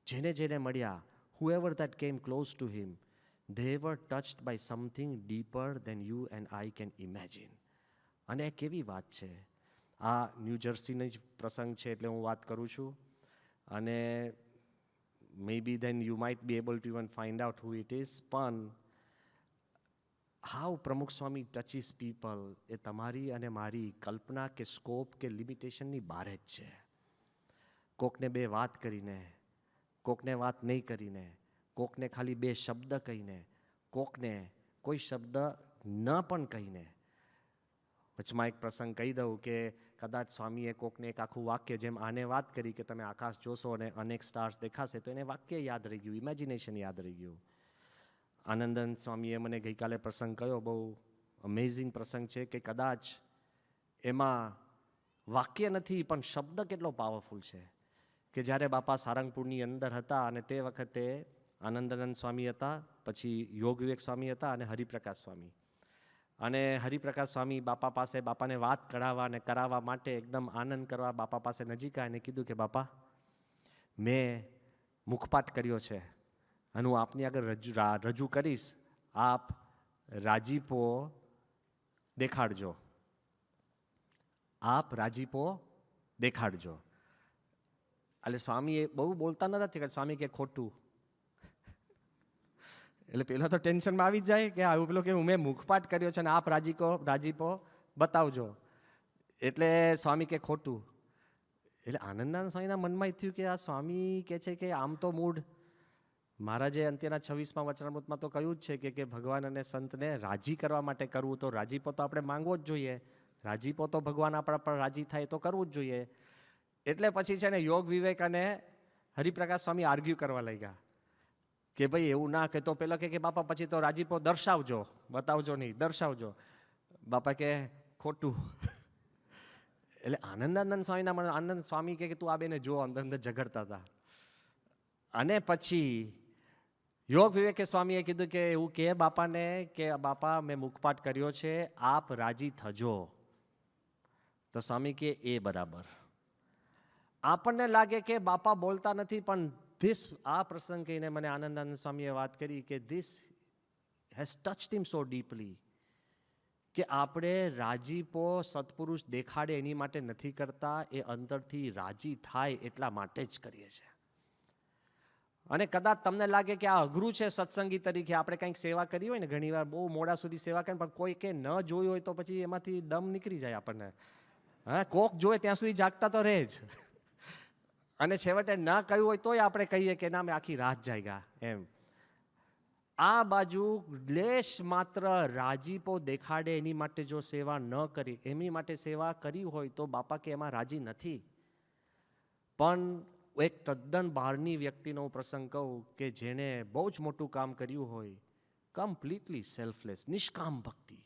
જેને મળ્યા, whoever that came close to him, they were touched by something deeper than you and I can imagine. અને એ કેવી વાત છે. આ ન્યૂ જર્સીનો જ પ્રસંગ છે એટલે હું વાત કરું છું. અને maybe then you might be able to even find out who it is. પણ how પ્રમુખ સ્વામી touches people એ તમારી અને મારી કલ્પના કે સ્કોપ કે લિમિટેશનની બહાર જ છે. કોકને 2 વાત કરીને, કોકને વાત નહીં કરીને, કોકને ખાલી 2 શબ્દ કહીને, કોકને કોઈ શબ્દ ન પણ કહીને. વચમાં એક પ્રસંગ કહી દઉં કે કદાચ સ્વામીએ કોકને એક આખું વાક્ય, જેમ આને વાત કરી કે તમે આકાશ જોશો અને અનેક સ્ટાર્સ દેખાશે, તો એને વાક્ય યાદ રહી ગયું, ઇમેજિનેશન યાદ રહી ગયું. આનંદન સ્વામીએ મને ગઈકાલે પ્રસંગ કહ્યો, બહુ અમેઝિંગ પ્રસંગ છે કે કદાચ એમાં વાક્ય નથી પણ શબ્દ કેટલો પાવરફુલ છે. કે જ્યારે બાપા સારંગપુરની અંદર હતા અને તે વખતે આનંદાનંદ સ્વામી હતા, પછી યોગ વિવેક સ્વામી હતા અને હરિપ્રકાશ સ્વામી. અને હરિપ્રકાશ સ્વામી બાપા પાસે, બાપાને વાત કરાવવા અને કરાવવા માટે એકદમ આનંદ કરવા બાપા પાસે નજીક આવ્યા અને કીધું કે બાપા, મેં મુખપાઠ કર્યો છે અને હું આપની આગળ રજૂ કરીશ, આપ રાજીપો દેખાડજો, આપ રાજીપો દેખાડજો. એટલે સ્વામી એ બહુ બોલતા નથી, સ્વામી કે ખોટું. એટલે પેલા તો ટેન્શનમાં આવી જ જાય કે આવું પેલો કે મેં મુખપાઠ કર્યો છે ને આપ રાજીપો બતાવજો. એટલે સ્વામી કે ખોટું. એટલે આનંદાનંદ સ્વામીના મનમાં થયું કે આ સ્વામી કે છે કે આમ તો મૂળ મહારાજે અંત્યના 26મા વચનામૃતમાં તો કહ્યું જ છે કે ભગવાન અને સંતને રાજી કરવા માટે કરવું, તો રાજીપો તો આપણે માંગવો જ જોઈએ, રાજીપો તો ભગવાન આપણા પર રાજી થાય તો કરવું જ જોઈએ. એટલે પછી છે ને યોગ વિવેક અને હરિપ્રકાશ સ્વામી આર્ગ્યુ કરવા લાગ્યા કે ભાઈ એવું ના કે, તો પેલો કે બાપા પછી તો રાજીપો દર્શાવજો, બતાવજો નહીં, દર્શાવજો. બાપા કે ખોટું. એટલે આનંદાનંદ સ્વામીના મને આનંદ સ્વામી કે તું આ બેને જો, અંદર ઝઘડતા હતા. અને પછી યોગ વિવેકે સ્વામીએ કીધું કે એવું કે બાપાને કે બાપા મેં મુખપાઠ કર્યો છે, આપ રાજી થજો. તો સ્વામી કે એ બરાબર. આપણને લાગે કે બાપા બોલતા નથી, પણ આ પ્રસંગ કહીને મને આનંદાનંદ સ્વામીએ વાત કરી કે this has touched him so deeply, કે આપણે રાજીપો સત્પુરુષ દેખાડે એની માટે નથી કરતા, એ અંદરથી રાજી થાય એટલા માટે જ કરીએ છીએ. અને કદાચ તમને લાગે કે આ અઘરું છે સત્સંગી તરીકે, આપણે કંઈક સેવા કરી હોય ને, ઘણીવાર બહુ મોડા સુધી સેવા કરે, પણ કોઈ કે ન જોયું હોય તો પછી એમાંથી દમ નીકળી જાય આપણને. હા, કોક જોવે ત્યાં સુધી જાગતા તો રહે જ. અને છેવટે ન કહ્યું હોય તોય આપણે કહીએ કે ના મેં આખી રાત જાગ્યા એમ. આ બાજુ લેશ માત્ર રાજીપો દેખાડે એની માટે જો સેવા ન કરી, એની માટે સેવા કરી હોય તો બાપા કે એમાં રાજી નથી. પણ એક તદ્દન બહારની વ્યક્તિનો પ્રસંગ કહું કે જેણે બહુ જ મોટું કામ કર્યું હોય, કમ્પ્લીટલી સેલ્ફલેસ, નિષ્કામ ભક્તિ.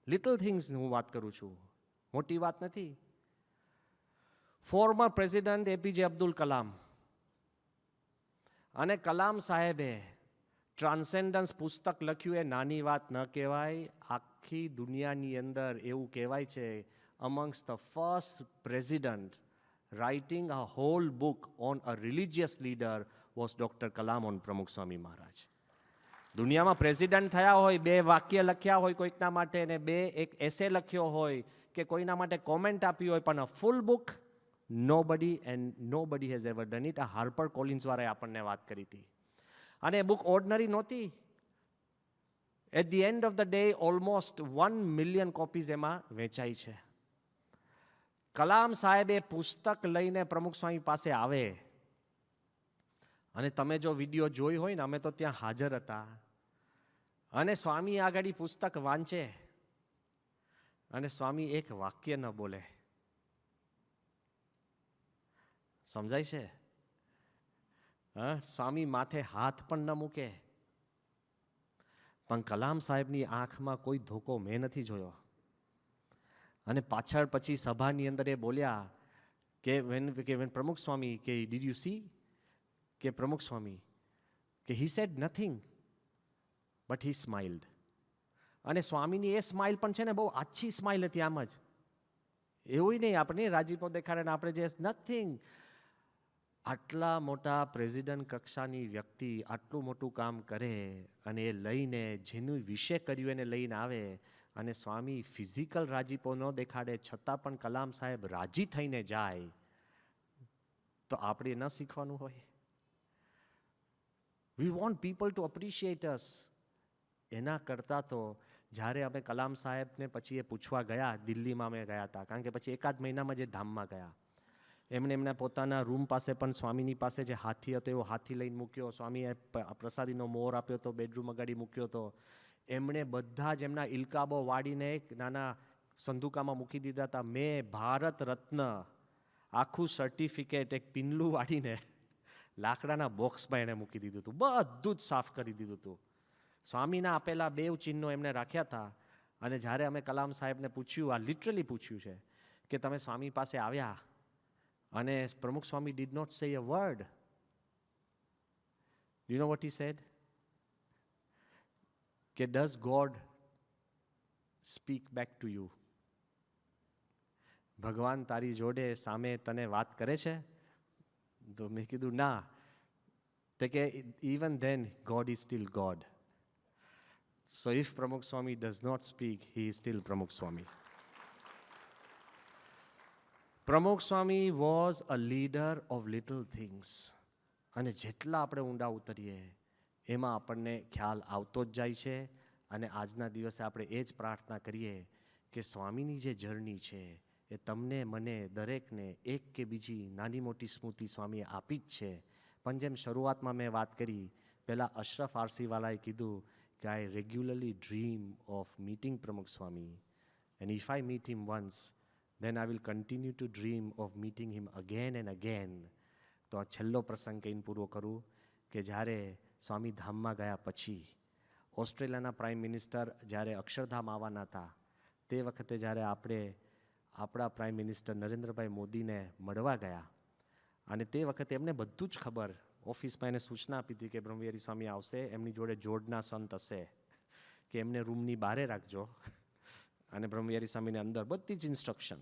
લિટલ થિંગ્સ હું વાત કરું છું, મોટી વાત નથી. Former president APJ Abdul Kalam અને કલામ સાહેબે ટ્રાન્સેન્ડન્સ પુસ્તક લખ્યું, એ નાની વાત ન કહેવાય. આખી દુનિયાની અંદર એવું કહેવાય છે, amongst the first president writing a whole book on a religious leader was Dr. Kalam on પ્રમુખ સ્વામી મહારાજ. દુનિયામાં પ્રેસિડન્ટ થયા હોય, 2 વાક્ય લખ્યા હોય કોઈકના માટે, ને 2 એક એસે લખ્યો હોય કે કોઈના માટે કોમેન્ટ આપી હોય, પણ full book nobody has ever done it. આ હાર્પર કોલિન્સ વાળાએ આપણને વાત કરી હતી. અને એ બુક ઓર્ડિનરી નહોતી. At the end of the day almost 1 million copies એમાં વેચાઈ છે. કલામ સાહેબ એ પુસ્તક લઈને પ્રમુખ સ્વામી પાસે આવે, અને તમે જો વિડીયો જોઈ હોય ને, અમે તો ત્યાં હાજર હતા, અને સ્વામી આગળ પુસ્તક વાંચે અને સ્વામી એક વાક્ય ન બોલે. સમજાય છે? સ્વામી માથે હાથ પણ ન મૂકે. પણ કલામ સાહેબની આંખમાં કોઈ ધોકો મેં નથી જોયો. અને પાછળ પછી સભાની અંદર એ બોલ્યા કે when પ્રમુખ સ્વામી કે ડીડ યુ સી, કે પ્રમુખ સ્વામી કે he said nothing but he smiled. અને સ્વામીની એ સ્માઇલ પણ છે ને, બહુ આછી સ્માઇલ હતી. આમ જ એવું નહીં આપણે રાજીપો દેખાડે ને આપણે જે નથિંગ. આટલા મોટા પ્રેસિડન્ટ કક્ષાની વ્યક્તિ આટલું મોટું કામ કરે, અને એ લઈને જેનું વિશે કર્યું એને લઈને આવે, અને સ્વામી ફિઝિકલ રાજીપો ન દેખાડે છતાં પણ કલામ સાહેબ રાજી થઈને જાય, તો આપણે ન શીખવાનું હોય? We want people to appreciate us. એના કરતાં તો જ્યારે અમે કલામ સાહેબને પછી એ પૂછવા ગયા, દિલ્હીમાં અમે ગયા હતા, કારણ કે પછી 1 મહિનામાં જે ધામમાં ગયા, એમણે એમના પોતાના રૂમ પાસે પણ સ્વામીની પાસે જે હાથી હતો એવો હાથી લઈને મૂક્યો. સ્વામીએ પ્રસાદીનો મોર આપ્યો હતો, બેડરૂમ અગાડી મૂક્યો હતો. એમણે બધા જ એમના ઇલકાબો વાળીને એક નાના સંદૂકામાં મૂકી દીધા હતા. મેં ભારત રત્ન આખું સર્ટિફિકેટ એક પિનલું વાળીને લાકડાના બોક્સમાં એણે મૂકી દીધું હતું. બધું જ સાફ કરી દીધું હતું. સ્વામીના આપેલા 2 ચિહ્નો એમણે રાખ્યા હતા. અને જ્યારે અમે કલામ સાહેબને પૂછ્યું, આ લિટરલી પૂછ્યું છે, કે તમે સ્વામી પાસે આવ્યા અને પ્રમુખ સ્વામી did not say a word. You know what he said? કે does God speak back to you? ભગવાન તારી જોડે સામે તને વાત કરે છે? તો મેં કીધું ના. તો કે even then God is still God. So if Pramukh Swami does not speak, he is still Pramukh Swami. Pramukh Swami was a leader of little things. અને જેટલા આપણે ઊંડા ઉતરીએ એમાં આપણને ખ્યાલ આવતો જ જાય છે. અને આજના દિવસે આપણે એ જ પ્રાર્થના કરીએ કે સ્વામીની જે જર્ની છે એ તમને, મને, દરેકને એક કે બીજી નાની મોટી સ્મૃતિ સ્વામીએ આપી જ છે. પણ જેમ શરૂઆતમાં મેં વાત કરી, પહેલાં અશરફ આરસીવાલાએ કીધું કે I regularly dream of meeting Pramukh Swami, and if I meet him once, then I will continue to dream of meeting him again and again. તો આ છેલ્લો પ્રસંગ કહીને પૂરો કરું કે જ્યારે સ્વામી ધામમાં ગયા પછી ઓસ્ટ્રેલિયાના પ્રાઇમ મિનિસ્ટર જ્યારે અક્ષરધામ આવવાના હતા, તે વખતે જ્યારે આપણે આપણા પ્રાઇમ મિનિસ્ટર નરેન્દ્રભાઈ મોદીને મળવા ગયા, અને તે વખતે એમને બધું જ ખબર, ઓફિસમાં એને સૂચના આપી હતી કે બ્રહ્મવિહારી સ્વામી આવશે, એમની જોડે જોડના સંત હશે, કે એમને રૂમની બહારે રાખજો, અને બ્રહ્મવિહારી સ્વામીને અંદર, બધી જ ઇન્સ્ટ્રક્શન.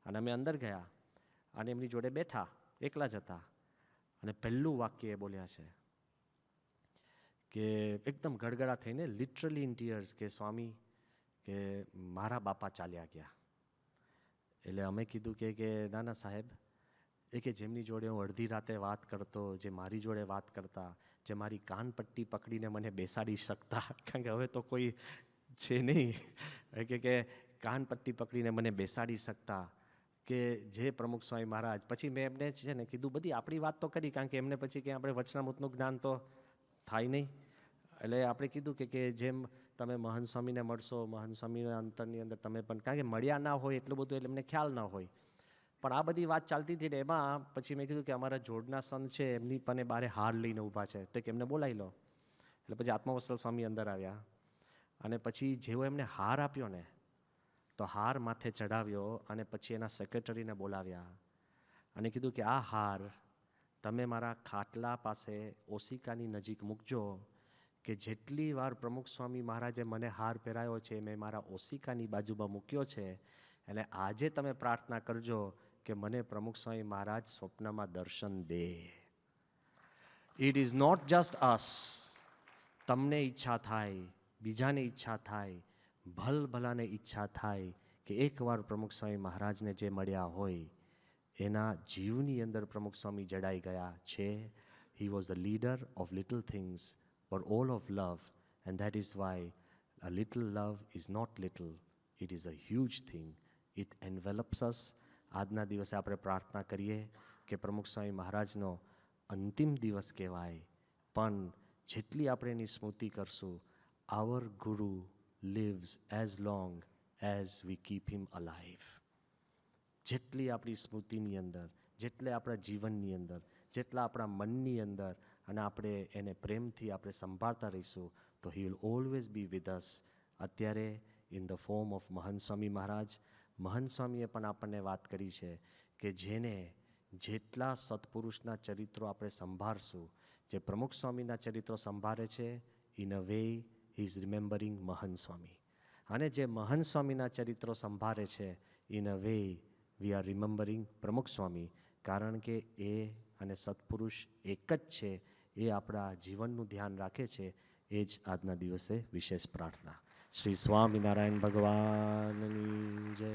અને અમે અંદર ગયા અને એમની જોડે બેઠા, એકલા જ હતા. અને પહેલું વાક્ય એ બોલ્યા છે કે એકદમ ગડગડા થઈને, લિટરલી ઇન ટીયર્સ, કે સ્વામી કે મારા બાપા ચાલ્યા ગયા. એટલે અમે કીધું કે ના ના સાહેબ, એ કે જેમની જોડે હું અડધી રાતે વાત કરતો, જે મારી જોડે વાત કરતા, જે મારી કાન પટ્ટી પકડીને મને બેસાડી શકતા, કારણ કે હવે તો કોઈ છે નહીં, કે કાન પટ્ટી પકડીને મને બેસાડી શકતા, કે જે પ્રમુખ સ્વામી મહારાજ. પછી મેં એમને છે ને કીધું, બધી આપણી વાત તો કરી, કારણ કે એમને પછી કે આપણે વચનામૃતનું જ્ઞાન તો થાય નહીં. એટલે આપણે કીધું કે જેમ તમે મહંત સ્વામીને મળશો, મહંત સ્વામીના અંતરની અંદર તમે પણ, કારણ કે મળ્યા ના હોય એટલું બધું, એટલે એમને ખ્યાલ ના હોય. પણ આ બધી વાત ચાલતી હતી ને એમાં પછી મેં કીધું કે અમારા જોડના સંત છે, એમની પણ બારે હાર લઈને ઊભા છે, તો કે એમને બોલાવી લો. એટલે પછી આત્મવત્સલ સ્વામી અંદર આવ્યા અને પછી જેવો એમને હાર આપ્યો ને, તો હાર માથે ચડાવ્યો અને પછી એના સેક્રેટરીને બોલાવ્યા અને કીધું કે આ હાર તમે મારા ખાટલા પાસે ઓશિકાની નજીક મૂકજો, કે જેટલી વાર પ્રમુખ સ્વામી મહારાજે મને હાર પહેરાયો છે મેં મારા ઓશિકાની બાજુમાં મૂક્યો છે, અને આજે તમે પ્રાર્થના કરજો કે મને પ્રમુખ સ્વામી મહારાજ સ્વપ્નમાં દર્શન દે. ઇટ ઇઝ નોટ જસ્ટ અસ. તમને ઈચ્છા થાય, બીજાને ઈચ્છા થાય, ભલભલાને ઈચ્છા થાય કે એકવાર પ્રમુખ સ્વામી મહારાજને જે મળ્યા હોય એના જીવની અંદર પ્રમુખ સ્વામી જડાઈ ગયા છે. He was the leader of little things but all of love, and that is why a little love is not little, it is a huge thing. It envelops us. આજના દિવસે આપણે પ્રાર્થના કરીએ કે પ્રમુખ સ્વામી મહારાજનો અંતિમ દિવસ કહેવાય, પણ જેટલી આપણે એની સ્મૃતિ કરશું, our Guru lives as long as we keep him alive. જેટલી આપણી સ્મૃતિની અંદર, જેટલે આપણા જીવનની અંદર, જેટલા આપણા મનની અંદર, અને આપણે એને પ્રેમથી આપણે સંભાળતા રહીશું, તો he will always be with us. અત્યારે ઇન ધ ફોર્મ ઓફ મહંત સ્વામી મહારાજ. મહંત સ્વામીએ પણ આપણને વાત કરી છે કે જેને જેટલા સત્પુરુષના ચરિત્રો આપણે સંભાળશું, જે પ્રમુખ સ્વામીના ચરિત્રો સંભાળે છે, in a way he is remembering મહંત સ્વામી. અને જે મહંત સ્વામીના ચરિત્રો સંભાળે છે, in a way we are remembering પ્રમુખ સ્વામી. કારણ કે એ અને સત્પુરુષ એક જ છે. એ આપણા જીવનનું ધ્યાન રાખે છે. એ જ આજના દિવસે વિશેષ પ્રાર્થના. શ્રી સ્વામિનારાયણ ભગવાનની જય.